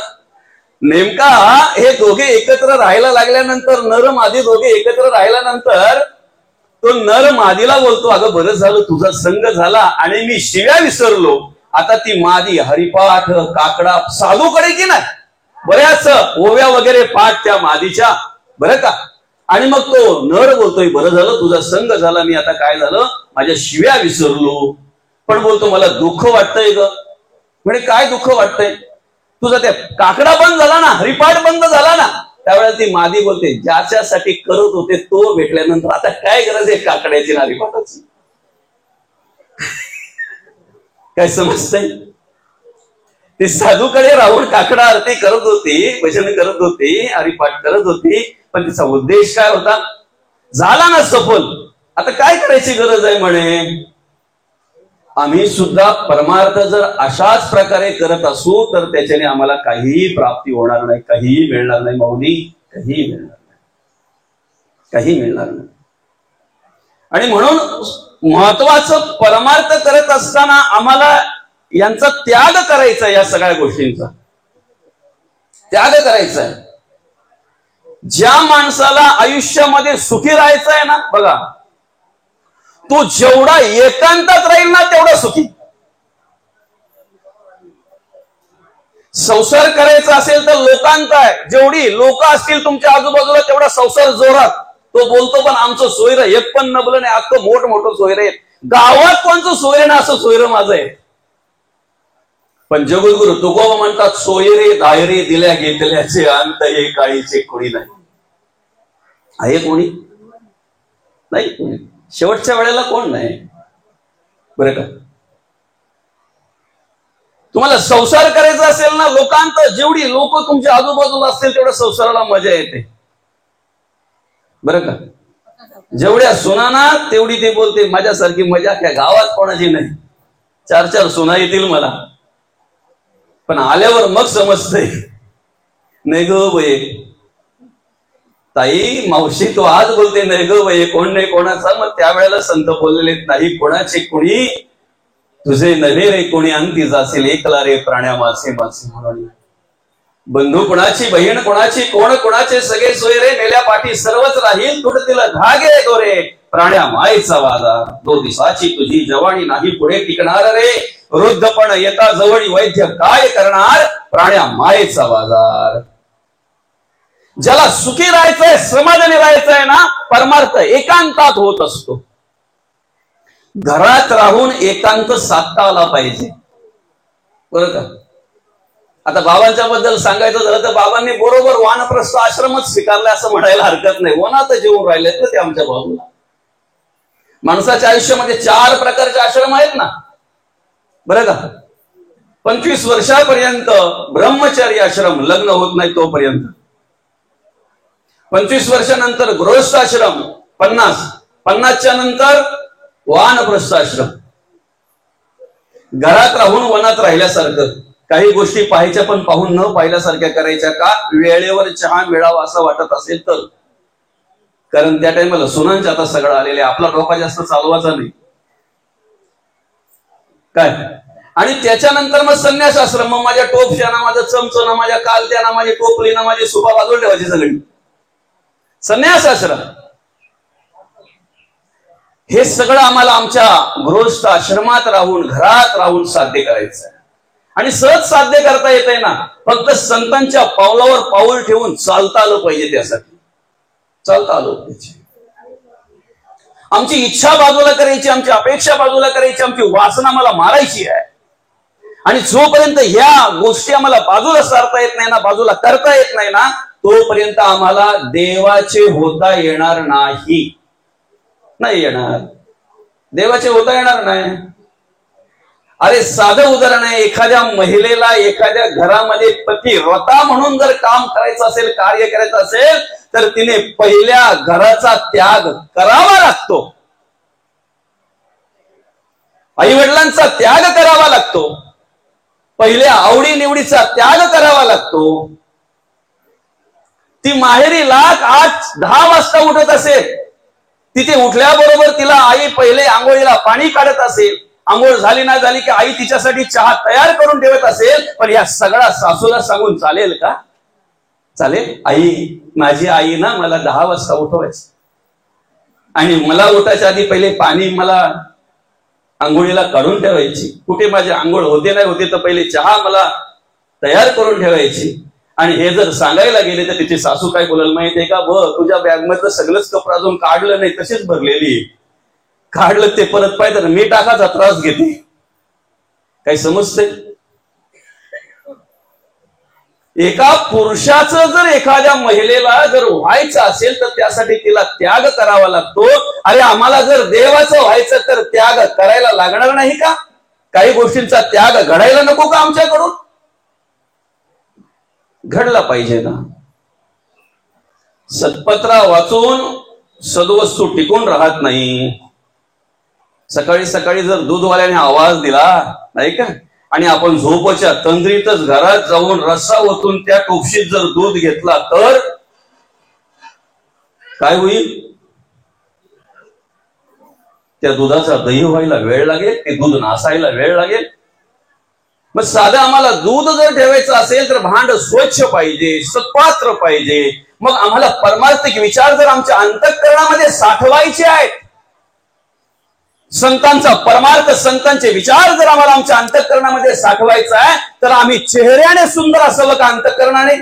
नेमका, हे दोघे एकत्र राहायला लागल्यानंतर, नर मादी दोघे एकत्र राहिल्यानंतर तो नर मादीला बोलतो, अगं बरं झालं तुझा संग झाला आणि मी शिव्या विसरलो. आता ती मादी हरिपाठ काकडा साधूकडे की नाही, बऱ्याच ओव्या वगैरे पाठ त्या मादीच्या, बरं का. आणि मग तो नर बोलतोय, बरं झालं तुझा संग झाला, मी आता काय झालं माझ्या शिव्या विसरलो. पण बोलतो मला दुःख वाटतंय ग. म्हणजे काय दुःख वाटतंय, तुझा त्या काकडा बंद झाला ना, हरिपाठ बंद झाला ना. त्यावेळेला ती मादी बोलते, ज्याच्यासाठी करत होते तो भेटल्यानंतर आता काय गरज आहे काकड्याची ना हरिपाठाची. काय समजतंय, ती साधूकडे राहून काकडा आरती करत होती, भजन करत होती, हरिपाठ करत होती, पण तिचा उद्देश काय होता, झाला ना सफल, आता काय करायची गरज आहे म्हणे. आम्ही सुद्धा परमार्थ जर अशाच प्रकारे करत असू तर त्याच्याने आम्हाला काहीही प्राप्ती होणार नाही, काहीही मिळणार नाही माऊली, काहीही मिळणार नाही, काही मिळणार नाही. आणि म्हणून महत्वाचं परमार्थ करत असताना आम्हाला यांचा त्याग करायचा, या सगळ्या गोष्टींचा त्याग करायचा आहे. ज्या माणसाला आयुष्यामध्ये सुखी राहायचं आहे ना, बघा तो जेवढा एकांतात राहील ना तेवढा सुखी. संसार करायचा असेल तर लोकांत आहे, जेवढी लोक असतील तुमच्या आजूबाजूला तेवढा संसार जोरात. तो बोलतो पण आमचं सोयरं एक पण नबलं नाही, अख्खं मोठं सोयरं आहे, गावात कोणचं सोयरं ना असं सोयरं माझं आहे. पण जगद्गुरु तुकोबा म्हणतात, सोयरे दायरे दिल्या घेतल्याचे अंत हे काळीचे कोणी नाही. आहे कोणी नाही, कोणी शेवटच्या वेळेला कोण नाही, बरं का. तुम्हाला संसार करायचा असेल ना लोकांत, जेवढी लोक तुमच्या आजूबाजूला असतील तेवढ्या संसाराला मजा येते, बरं का. जेवढ्या सुनाना तेवढी ते बोलते माझ्यासारखी मजा काय गावात कोणाची नाही. 4-4 सुना येतील मला, पण आल्यावर मग समजतंय, नाही ग बये ताई मावशी तो आज बोलते नाही ग बये कोण नाही कोणाचा. मग त्यावेळेला संत बोललेले, नाही कोणाचे कोणी तुझे नव्हे रे कोणी अंती जाशील, एकला रे प्राण्या मासे मासे म्हणून. बंधू कोणाची, बहीण कोणाची, कोण कोणाचे, सगळे सोयरे मेल्या पाठी सर्वच राहील, तुटतील धागे दोरे प्राण्या मायेचा बाजार. 2 दिवसाची तुझी जवानी नाही पुढे टिकणार रे, वृद्धपण येता जवळी वैद्य काय करणार, प्राण्या मायेचा बाजार. ज्याला सुखी राहायचंय, समाधानी राहायचंय ना, परमार्थ एकांतात होत असतो. घरात राहून एकांत साधता आला पाहिजे, बरं का. आता बाबांच्या बद्दल सांगायचं झालं तर बाबांनी बरोबर वानप्रस्थ आश्रमच स्वीकारला असं म्हणायला हरकत नाही. वनात जेवून राहिले तर ते आमच्या बाजूला. माणसाच्या आयुष्यामध्ये 4 प्रकारचे आश्रम आहेत ना, बरं का. 25 वर्षापर्यंत ब्रह्मचर्य आश्रम, लग्न होत नाही तोपर्यंत. 25 वर्षानंतर गृहस्थ आश्रम, 50च्या नंतर वानप्रस्थ आश्रम. घरात राहून वनात राहिल्यासारखं, काही गोष्टी पाहायच्या पण पाहून न पाहिल्यासारख्या करायच्या का, वेळेवर चहा मिळावा असं वाटत असेल तर. कारण त्या टाइमला सुनांच्या आता सगळं आलेले, आपला डोका जास्त चालवायचा नाही काय. आणि त्याच्यानंतर मग संन्यास आश्रम, मग माझ्या टोपशाना, माझं चमचना, माझ्या कालत्याना, माझी टोपलीना, माझी सुभा बाजूला ठेवायची सगळी. संन्यास आश्रम हे सगळं आम्हाला आमच्या गृहस्थ आश्रमात राहून, घरात राहून साध्य करायचं आहे. आणि सहज साध्य करता येत आहे ना, फक्त संतांच्या पावलावर पाऊल ठेवून चालता आलं पाहिजे. त्यासाठी चालता आलं पाहिजे. आमची इच्छा बाजूला करायची, आमची अपेक्षा बाजूला करायची, आमची वासना मला मारायची आहे. आणि जोपर्यंत ह्या गोष्टी आम्हाला बाजूला सारता येत नाही ना, बाजूला करता येत नाही ना, तोपर्यंत आम्हाला देवाचे होता येणार नाही. नाही येणार, देवाचे होता येणार नाही. अरे साधं उदाहरण आहे, एखाद्या महिलेला एखाद्या घरामध्ये पतिव्रता म्हणून जर काम करायचं असेल, कार्य करायचं असेल, तर तिने पहिल्या घराचा त्याग करावा लागतो. आई वडिलांचा त्याग करावा लागतो. पहिल्या आवडी निवडीचा त्याग करावा लागतो. ती माहेरी 8-10 वाजता उठत असेल, तिथे उठल्याबरोबर तिला आई पहिले आंघोळीला पाणी काढत असेल, आंघोळ झाली ना झाली की आई तिच्यासाठी चहा तयार करून ठेवत असेल. पण या सगळा सासूला सांगून चालेल का? चालेल? आई, माझी आई ना मला 10 वाजता उठवायची आणि मला उठायच्या आधी पहिले पाणी मला आंघोळीला काढून ठेवायची. कुठे माझी आंघोळ होते नाही होते तर पहिले चहा मला तयार करून ठेवायची. आणि हे जर सांगायला गेले तर तिची सासू काय बोलायला माहितीये का? तुझ्या बॅगमधलं सगळंच कपडा अजून काढलं नाही, तशीच भरलेली. काढलं ते परत पाहिजे, मी टाकाचा त्रास घेते. काही समजते? एका पुरुषाचं जर एखाद्या महिलेला जर व्हायचं असेल तर त्यासाठी तिला त्याग करावा लागतो. अरे आम्हाला जर देवाचं व्हायचं तर त्याग करायला लागणार नाही का? काही गोष्टींचा त्याग घडायला नको का आमच्याकडून? घडला पाहिजे ना. सत्पत्रा वाचून सद्वस्तू टिकून राहत नाही. सकाळी सकाळी जर दूधवाल्याने आवाज दिला नाही का, आणि आपण झोपच्या तंद्रीतच घरात जाऊन रस्सा ओतून त्या टोपशीत जर दूध घेतला तर काय होईल? त्या दुधाचा दही व्हायला वेळ लागेल, ते दूध नासायला वेळ लागेल. मग साधं आम्हाला दूध जर ठेवायचं असेल तर भांड स्वच्छ पाहिजे, सत्पात्र पाहिजे. मग आम्हाला परमार्थिक विचार जर आमच्या अंतःकरणामध्ये साठवायचे आहेत, संतांचा परमार्थ, संतांचे विचार जर आम्हाला आमच्या अंतःकरणामध्ये साठवायचा आहे, तर आम्ही चेहऱ्याने सुंदर असावं का अंतःकरणाने?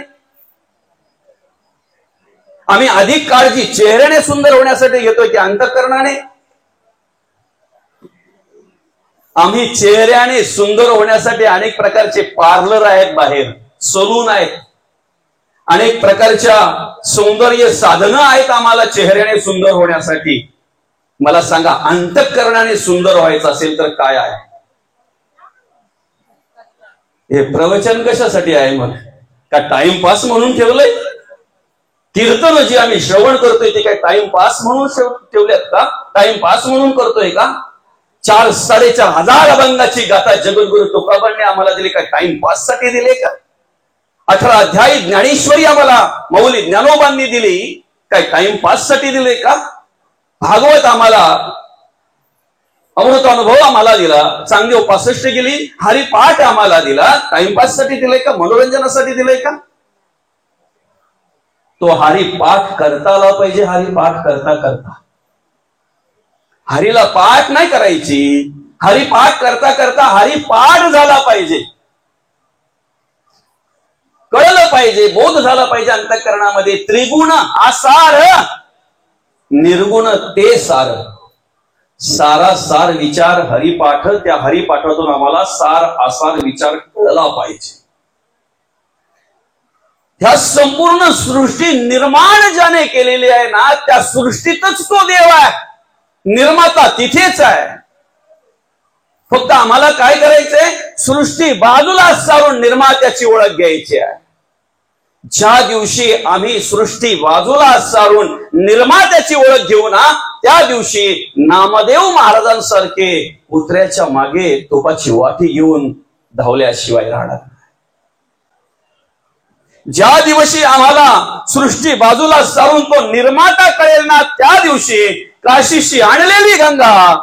आम्ही अधिक काळजी चेहऱ्याने सुंदर होण्यासाठी घेतोय की अंतःकरणाने? आम्ही चेहऱ्याने सुंदर होण्यासाठी अनेक प्रकारचे पार्लर आहेत, बाहेर सलून आहेत, अनेक प्रकारच्या सौंदर्य साधनं आहेत आम्हाला चेहऱ्याने सुंदर होण्यासाठी. मला सांगा, अंतःकरणाने सुंदर व्हायचं असेल तर काय आहे? हे प्रवचन कशासाठी आहे? मग का टाइमपास म्हणून ठेवलंय? कीर्तन जी आम्ही श्रवण करतोय ते काय टाइमपास म्हणून ठेवल्यात का? टाइमपास म्हणून करतोय का? 4-4.5 हजार अभंगाची गाथा जगद्गुरु तुकोबांनी आम्हाला दिली, काय टाइमपास साठी दिले का? 18 अध्याय ज्ञानेश्वरी आम्हाला मौली ज्ञानोबांनी दिली, काय टाइमपास साठी दिले का? भागवत आम्हाला, अमृत अनुभव आम्हाला दिला, चांगदेव 65 गेली, हरिपाठ आम्हाला दिला, टाइमपास साठी दिले का? मनोरंजनासाठी दिले का? तो हरिपाठ करता आला पाहिजे. हरिपाठ करता करता, हरीला पाठ नाही करायची, हरिपाठ करता करता हरिपाठ झाला पाहिजे, कळलं पाहिजे, बोध झाला पाहिजे अंतःकरणामध्ये. त्रिगुण आसार, निर्गुण ते सार. सारा सार विचार हरिपाठ, त्या हरिपाठातून आम्हाला सार आसार विचार कळला पाहिजे. ह्या संपूर्ण सृष्टी निर्माण ज्याने केलेली आहे ना, त्या सृष्टीतच तो देव आहे, निर्माता तिथेच आहे. फक्त आम्हाला काय करायचंय? सृष्टी बाजूला सारून निर्मात्याची ओळख घ्यायची आहे. ज्या दिवशी आम्ही सृष्टी बाजूला सारून निर्मात्याची ओळख घेऊ ना, त्या दिवशी नामदेव महाराजांसारखे कुत्र्याच्या मागे तोपाची वाटी घेऊन धावल्याशिवाय राहणार. ज्या दिवशी आम्हाला सृष्टी बाजूला सारून तो निर्माता कळेल ना, त्या दिवशी काशीशी आणलेली गंगा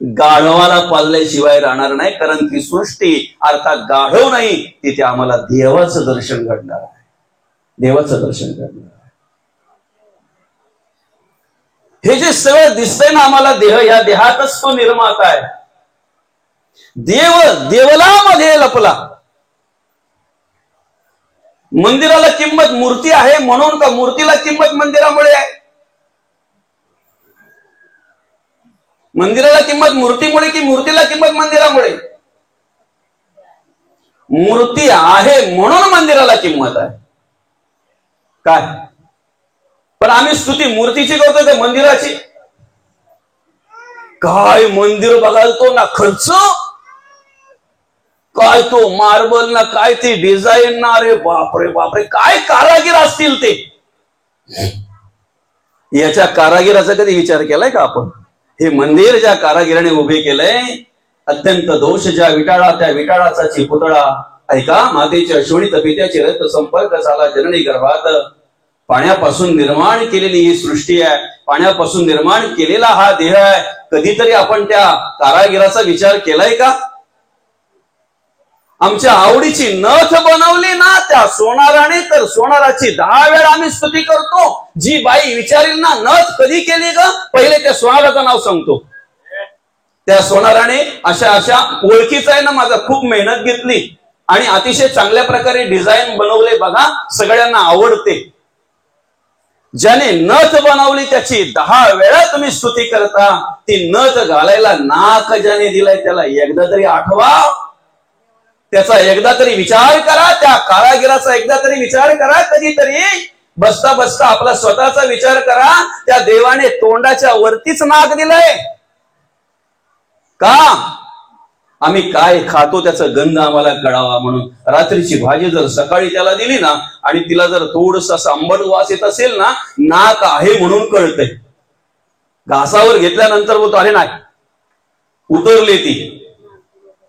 गाढवाला पाजल्याशिवाय राहणार नाही, कारण ती सृष्टी अर्थात गाढव नाही, तिथे आम्हाला देवाचं दर्शन घडणार आहे, देवाचं दर्शन घडणार आहे. हे जे सगळं दिसतंय ना आम्हाला, देह, या देहातच तो निर्माता आहे. देव देवलामध्ये लपला. मंदिराला किंमत मूर्ती आहे म्हणून का मूर्तीला किंमत मंदिरामुळे आहे? मंदिराला किंमत मूर्तीमुळे की मूर्तीला किंमत मंदिरामुळे? मूर्ती आहे म्हणून मंदिराला किंमत आहे. काय पण आम्ही स्तुती मूर्तीची करतोय का मंदिराची? काय मंदिर बघायला तो ना खर्च, काय तो मार्बल ना, काय ती डिझाईन ना, अरे बापरे बापरे, काय कारागीर असतील ते. याच्या कारागिराचा कधी विचार केलाय का आपण? हे मंदिर ज्या कारागिराने उभे केलंय, अत्यंत दोष ज्या विटाळा, त्या विटाळाचा पुतळा ऐका, मातेच्या शोणित पित्याचे रक्त संपर्क झाला जननी गर्भात. पाण्यापासून निर्माण केलेली ही सृष्टी आहे, पाण्यापासून निर्माण केलेला हा देह आहे. कधीतरी आपण त्या कारागिराचा विचार केलाय का? आमच्या आवडीची नथ बनवली ना त्या सोनाराने, तर सोनाराची 10 वेळा आम्ही स्तुती करतो. जी बाई विचारेल ना नथ कधी केली ग, पहिले त्या सोनाराचं नाव सांगतो. त्या सोनाराने अशा अशा ओळखीचा आहे ना माझा, खूप मेहनत घेतली आणि अतिशय चांगल्या प्रकारे डिझाईन बनवले बघा, सगळ्यांना आवडते. ज्याने नथ बनवली त्याची 10 वेळा तुम्ही स्तुती करता. ती नथ घालायला नाक ज्याने दिलाय त्याला एकदा तरी आठवा, त्याचा एकदा तरी विचार करा, त्या कारागिराचा एकदा तरी विचार करा. कधीतरी बसता बसता आपला स्वतःचा विचार करा. त्या देवाने तोंडाच्या वरतीच नाक दिलंय का? आम्ही काय खातो त्याचा गंध आम्हाला कळावा म्हणून. रात्रीची भाजी जर सकाळी त्याला दिली ना आणि तिला जर थोडस असं आंबट वास येत असेल ना, नाक आहे म्हणून कळतंय. घासावर घेतल्यानंतर बोलतो अरे नाही उतरले ती,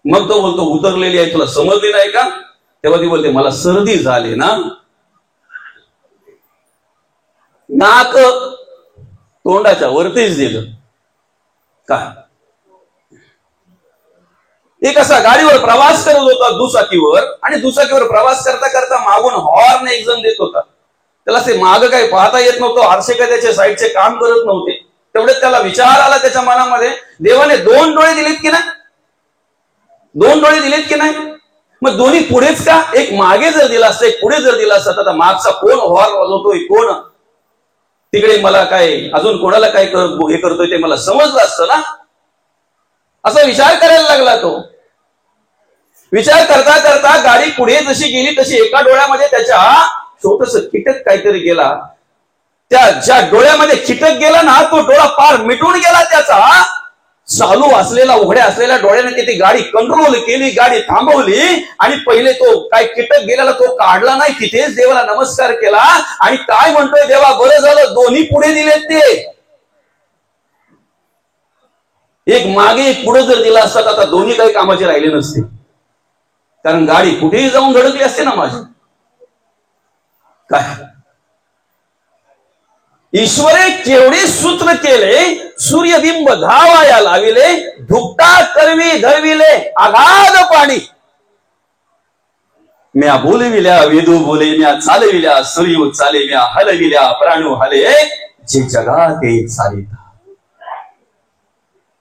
मग तो बोलतो उतरलेली आहे, तुला समजली नाही का? तेव्हा ती बोलते मला सर्दी झाली ना. नाक तोंडाच्या वरतीच दिलं काय? एक असा गाडीवर प्रवास करत होता दुचाकीवर, आणि दुचाकीवर प्रवास करता करता मागून हॉर्न एक जण देत होता. त्याला ते माग काही पाहता येत नव्हतं, आरसे काय त्याच्या साईडचे काम करत नव्हते. तेवढ्यात त्याला विचार आला त्याच्या मनामध्ये, देवाने 2 डोळे दिलेत की नाही? 2 डोळे दिलेत की नाही? मग दोन्ही पुढेच का? एक मागे जर दिला असतं, एक पुढे जर दिला असतं, तर मागचा कोण हॉर्न वाजवतोय, कोण तिकडे मला काय अजून कोणाला काय हे करतोय ते मला समजलं असतं ना. असा विचार करायला लागला तो. विचार करता करता गाडी पुढे जशी गेली तशी एका डोळ्यामध्ये त्याच्या छोटस कीटक काहीतरी गेला. त्या ज्या डोळ्यामध्ये कीटक गेला ना, तो डोळा पार मिटून गेला त्याचा. चालू असलेला उघड्या असलेल्या डोळ्याने ती गाडी कंट्रोल केली, गाडी थांबवली आणि पहिले तो काय कीटक गेलेला तो काढला नाही, तिथेच देवाला नमस्कार केला आणि काय म्हणतोय, देवा बरं झालं दोन्ही पुढे दिलेत ते. एक मागे एक पुढे जर दिला असता आता दोन्ही काही कामाचे राहिले नसते, कारण गाडी कुठेही जाऊन धडकली असते ना माझी. काय ईश्वरे केवढे सूत्र केले, सूर्यबिंब धावाया लाविले, धुकटा करवी धरविले आघाद पाणी. म्या बोलविल्या वेदू बोले, म्या चालविल्या सूर्य चाले, म्या हलविल्या प्राणू हले, जे जगात चालिता.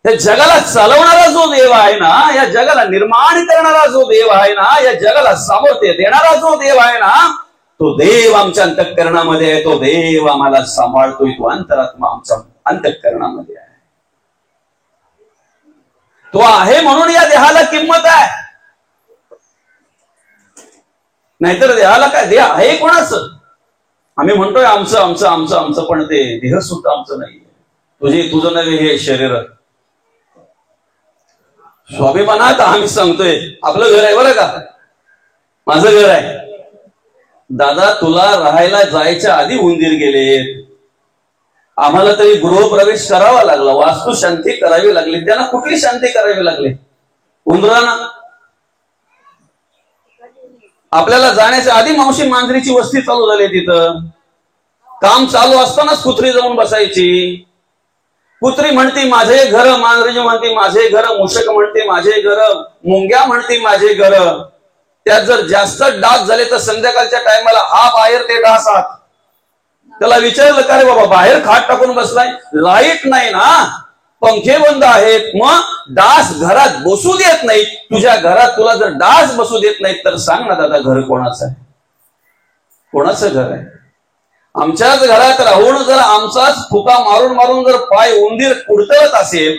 या जगाला चालवणारा जो देव आहे ना, या जगाला निर्माण करणारा जो देव आहे ना, या जगाला सामर्थ्य देणारा जो देव आहे ना, तो देव आमच्या अंतःकरणामध्ये आहे. तो देव आम्हाला सांभाळतोय. तो अंतरात्मा आमच्या अंतःकरणामध्ये आहे. तो आहे म्हणून या देहाला किंमत आहे. नाहीतर देहाला काय, देह आहे कोणाचं? आम्ही म्हणतोय आमचं आमचं आमचं आमचं, पण ते देह सुद्धा आमचं नाहीये. तुझं नव्हे हे शरीर. स्वाभिमानात आम्ही सांगतोय आपलं घर आहे बरं का, माझं घर आहे. दादा तुला राहायला जायच्या आधी उंदीर गेले, आम्हाला तरी गृहप्रवेश करावा लागला, वास्तू शांती करावी लागली. त्यांना कुठली शांती करावी लागली? उंदरांना. आपल्याला जाण्याच्या आधी मावशी मांजरीची वस्ती चालू झाली. तिथं काम चालू असतानाच कुत्री जाऊन बसायची. कुत्री म्हणते माझे घर, मांजरी म्हणते माझे घर, मुशक म्हणते माझे घर, मुंग्या म्हणते माझे घर. त्यात जर जास्त डास झाले तर संध्याकाळच्या टायमाला हा बाहेर ते डास आत. त्याला विचारलं का रे बाबा बाहेर खाट टाकून बसलाय, लाईट नाही ना, पंखे बंद आहेत, मग डास घरात बसू देत नाही. तुझ्या घरात तुला जर डास बसू देत नाहीत तर सांग ना दादा घर कोणाचं आहे? कोणाचं घर आहे? आमच्याच घरात राहून जर आमचाच फुका मारून मारून जर पाय उंदीर कुडतळत असेल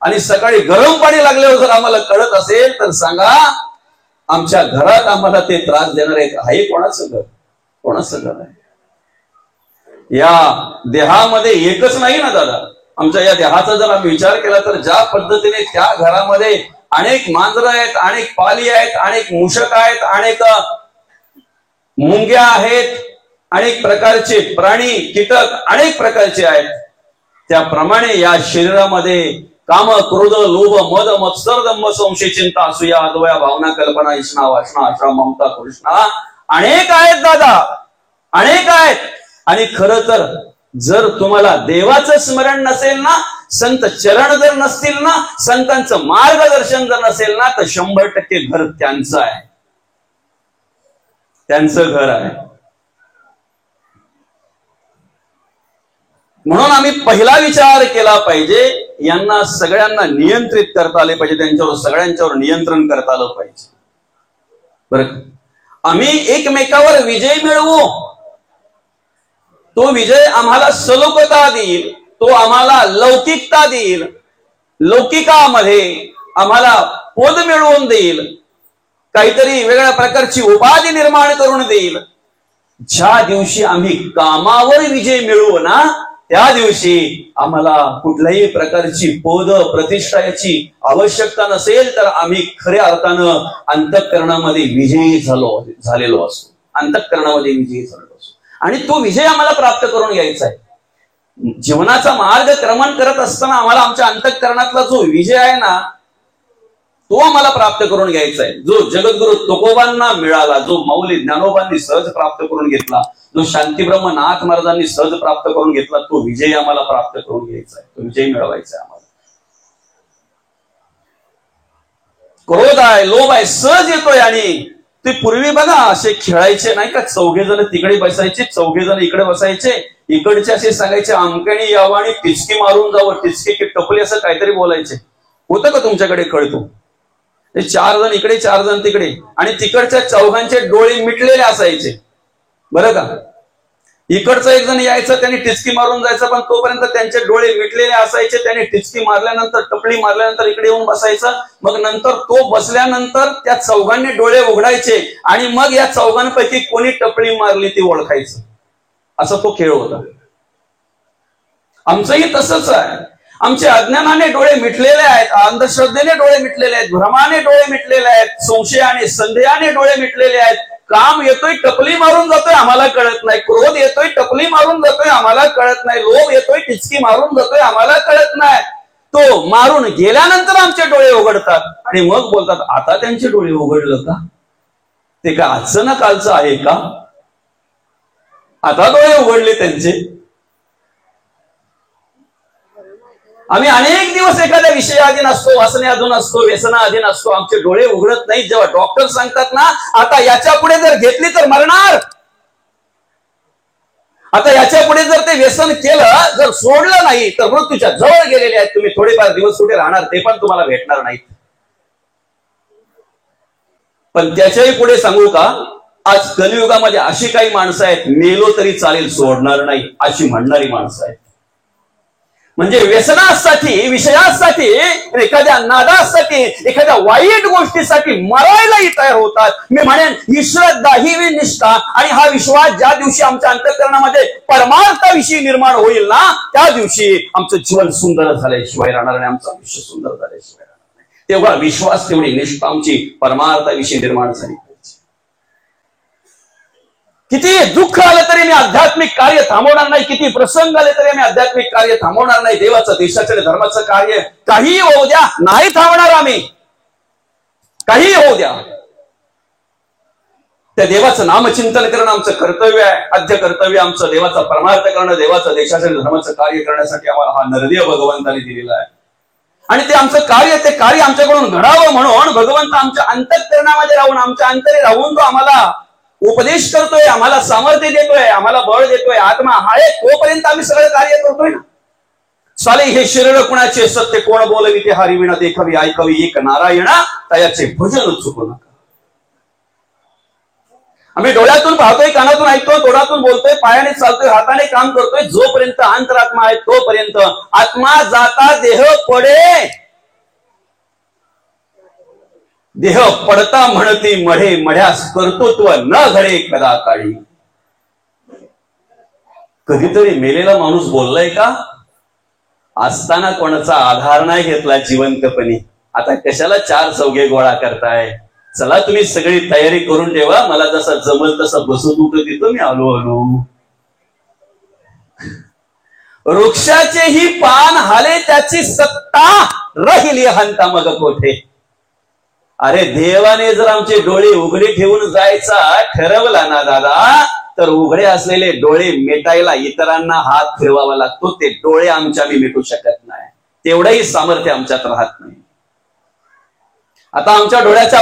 आणि सकाळी गरम पाणी लागल्यावर जर आम्हाला कळत असेल तर सांगा आमच्या घरात आम्हाला ते त्रास देणार आहे कोणाचं घर? कोणाचं घर आहे? या देहामध्ये एकच नाही ना दादा. आमच्या या देहाचा जर आम्ही विचार केला तर ज्या पद्धतीने त्या घरामध्ये अनेक मांजरं आहेत, अनेक पाली आहेत, अनेक मूषक आहेत, अनेक मुंग्या आहेत, अनेक प्रकारचे प्राणी कीटक अनेक प्रकारचे आहेत, त्याप्रमाणे या शरीरामध्ये काम, क्रोध, लोभ, मद, मत्सर, दंभ, संशय, चिंता, असूया, अद्वया, भावना, कल्पना, इष्णा, वासना, आशा, ममता, कृष्णा अनेक आहेत दादा, अनेक आहेत. आणि खरं तर जर तुम्हाला देवाचं स्मरण नसेल ना, संत चरण जर नसतील ना, संतांचं मार्गदर्शन जर नसेल ना, तर 100% घर त्यांचं आहे, त्यांचं घर आहे. म्हणून आम्ही पहिला विचार केला पाहिजे, यांना सगळ्यांना नियंत्रित करता आले पाहिजे, त्यांच्यावर सगळ्यांच्यावर नियंत्रण करता आलं पाहिजे. बरं, आम्ही एकमेकावर विजय मिळवू, तो विजय आम्हाला सलोकता देईल, तो आम्हाला लौकिकता देईल, लौकिकामध्ये आम्हाला पद मिळवून देईल, काहीतरी वेगळ्या प्रकारची उपाधी निर्माण करून देईल. ज्या दिवशी आम्ही कामावर विजय मिळवू ना, त्या दिवशी आम्हाला कुठल्याही प्रकारची पद प्रतिष्ठा याची आवश्यकता नसेल, तर आम्ही खऱ्या अर्थानं अंतःकरणामध्ये विजयी झालेलो असतो, अंतःकरणामध्ये विजयी झालेलो असतो. आणि तो विजय आम्हाला प्राप्त करून घ्यायचा आहे. जीवनाचा मार्ग क्रमण करत असताना आम्हाला आमच्या अंतःकरणातला जो विजय आहे ना, तो आम्हाला प्राप्त करून घ्यायचा आहे. जो जगद्गुरु तुकोबांना मिळाला, जो माऊली ज्ञानोबांनी सहज प्राप्त करून घेतला, जो शांतीब्रह्म नाथ महाराजांनी सहज प्राप्त करून घेतला, तो विजय आम्हाला प्राप्त करून घ्यायचा आहे, तो विजय मिळवायचा आहे आम्हाला. क्रोध आहे, लोभ आहे, सहज येतोय. आणि ते पूर्वी बघा असे खेळायचे नाही का, 4 जण तिकडे बसायचे, 4 जण इकडे बसायचे, इकडचे असे सांगायचे आमक्याने यावं आणि टिचकी मारून जावं, टिचकी की टपली असं काहीतरी बोलायचे. होतं का तुमच्याकडे? कळतो ते 4 जण इकडे 4 जण तिकडे, आणि तिकडच्या 4घांचे डोळे मिटलेले असायचे. बरं का, इकडचं एक जण यायचं, त्यांनी टिचकी मारून जायचं, पण तोपर्यंत त्यांचे डोळे मिटलेले असायचे. त्याने टिचकी मारल्यानंतर, टपली मारल्यानंतर इकडे येऊन बसायचं. मग नंतर तो बसल्यानंतर त्या 4घांनी डोळे उघडायचे आणि मग या 4घांपैकी कोणी टपली मारली ती ओळखायचं. असा तो खेळ होता. आमचंही तसंच आहे. आमचे अज्ञानाने डोळे मिटलेले आहेत, अंधश्रद्धेने डोळे मिटलेले आहेत, भ्रमाने डोळे मिटलेले आहेत, संशयाने संदेहाने डोळे मिटलेले आहेत. काम येतोय टपली मारून जातोय आम्हाला कळत नाही, क्रोध येतोय टपली मारून जातोय आम्हाला कळत नाही, लोभ येतोय टिचकी मारून जातोय आम्हाला कळत नाही. तो मारून गेल्यानंतर आमचे डोळे उघडतात आणि मग बोलतात आता त्यांचे डोळे उघडलं का? ते का आजचं ना कालचं आहे का? आता डोळे उघडले त्यांचे. आम्ही अनेक दिवस एखाद्या विषयाधीन असतो, वासनेअधीन असतो, व्यसनाधीन असतो, आमचे डोळे उघडत नाहीत. जेव्हा डॉक्टर सांगतात ना आता याच्या पुढे जर घेतली तर मरणार, आता याच्या पुढे जर ते व्यसन केलं, जर सोडलं नाही तर मृत्यूच्या जवळ गेलेले आहेत, तुम्ही थोडेफार दिवस कुठे राहणार ते पण तुम्हाला भेटणार नाहीत. पण त्याच्याही पुढे सांगू का, आज कलियुगामध्ये अशी काही माणसं आहेत, मेलो तरी चालेल सोडणार नाही अशी म्हणणारी माणसं आहेत. म्हणजे व्यसनासाठी, विषयासाठी, एखाद्या नादासाठी, एखाद्या वाईट गोष्टीसाठी मरायलाही तयार होतात. मी म्हणेन ही श्रद्धा, ही निष्ठा आणि हा विश्वास ज्या दिवशी आमच्या अंतःकरणामध्ये परमार्थाविषयी निर्माण होईल ना, त्या दिवशी आमचं जीवन सुंदर झाल्याशिवाय राहणार नाही, आमचं आयुष्य सुंदर झाल्याशिवाय राहणार नाही. तेव्हा विश्वास, तेवढी निष्ठा आमची परमार्थाविषयी निर्माण झाली. किती दुःख आलं तरी मी आध्यात्मिक कार्य थांबवणार नाही, किती प्रसंग आले तरी मी आध्यात्मिक कार्य थांबवणार नाही. देवाचं, देशाचं, धर्माचं कार्य काही होऊ द्या, नाही थांबणार आम्ही, काही होऊ द्या. त्या देवाचं नामचिंतन करणं आमचं कर्तव्य आहे. आद्य कर्तव्य आमचं देवाचा परमार्थ करणं, देवाचं देशाच्या धर्माचं कार्य करण्यासाठी आम्हाला हा नरदेव भगवंताने दिलेला आहे. आणि ते आमचं कार्य, ते कार्य आमच्याकडून घडावं म्हणून भगवंत आमच्या अंतःकरणामध्ये राहून, आमच्या अंतरे राहून तो आम्हाला उपदेश करतोय, आम्हाला सामर्थ्य देतोय, आम्हाला बळ देतोय. आत्मा आहे तोपर्यंत आम्ही सगळं कार्य करतोय ना. साले हे शरीर कुणाचे, सत्य कोण बोलवी ते हरिविना देखवी ऐकवी एक नारायणा, तयाचे भजन चुकू नका. आम्ही डोळ्यातून पाहतोय, कानातून ऐकतोय, तोंडातून बोलतोय, पायाने चालतोय, हाताने काम करतोय. जोपर्यंत अंतरात्मा आहे तोपर्यंत आत्मा जाता देह पडे, देह पडता म्हणती मढे, मढ्यास कर्तृत्व न घडे कदा काळी. कधीतरी मेलेला माणूस बोललाय का? असताना कोणाचा आधार नाही घेतला जिवंतपणी. आता कशाला चार चौघे गोळा करताय? चला तुम्ही सगळी तयारी करून ठेवा, मला जसं जमल तसं बसून उठत देतो मी, आलो आलो. वृक्षाचेही पान हाले त्याची सत्ता राहिली हंता मग कोठे. अरे देवाने जर आमचे डोळे उघडे ठेवून जायचा ठरवला ना दादा, तर उघडे असलेले डोळे मिटायला इतरांना हात फिरवावा लागतो. ते डोळे आमच्या मी मिटू शकत नाही, तेवढंही सामर्थ्य आमच्यात राहत नाही. आता आमच्या डोळ्याच्या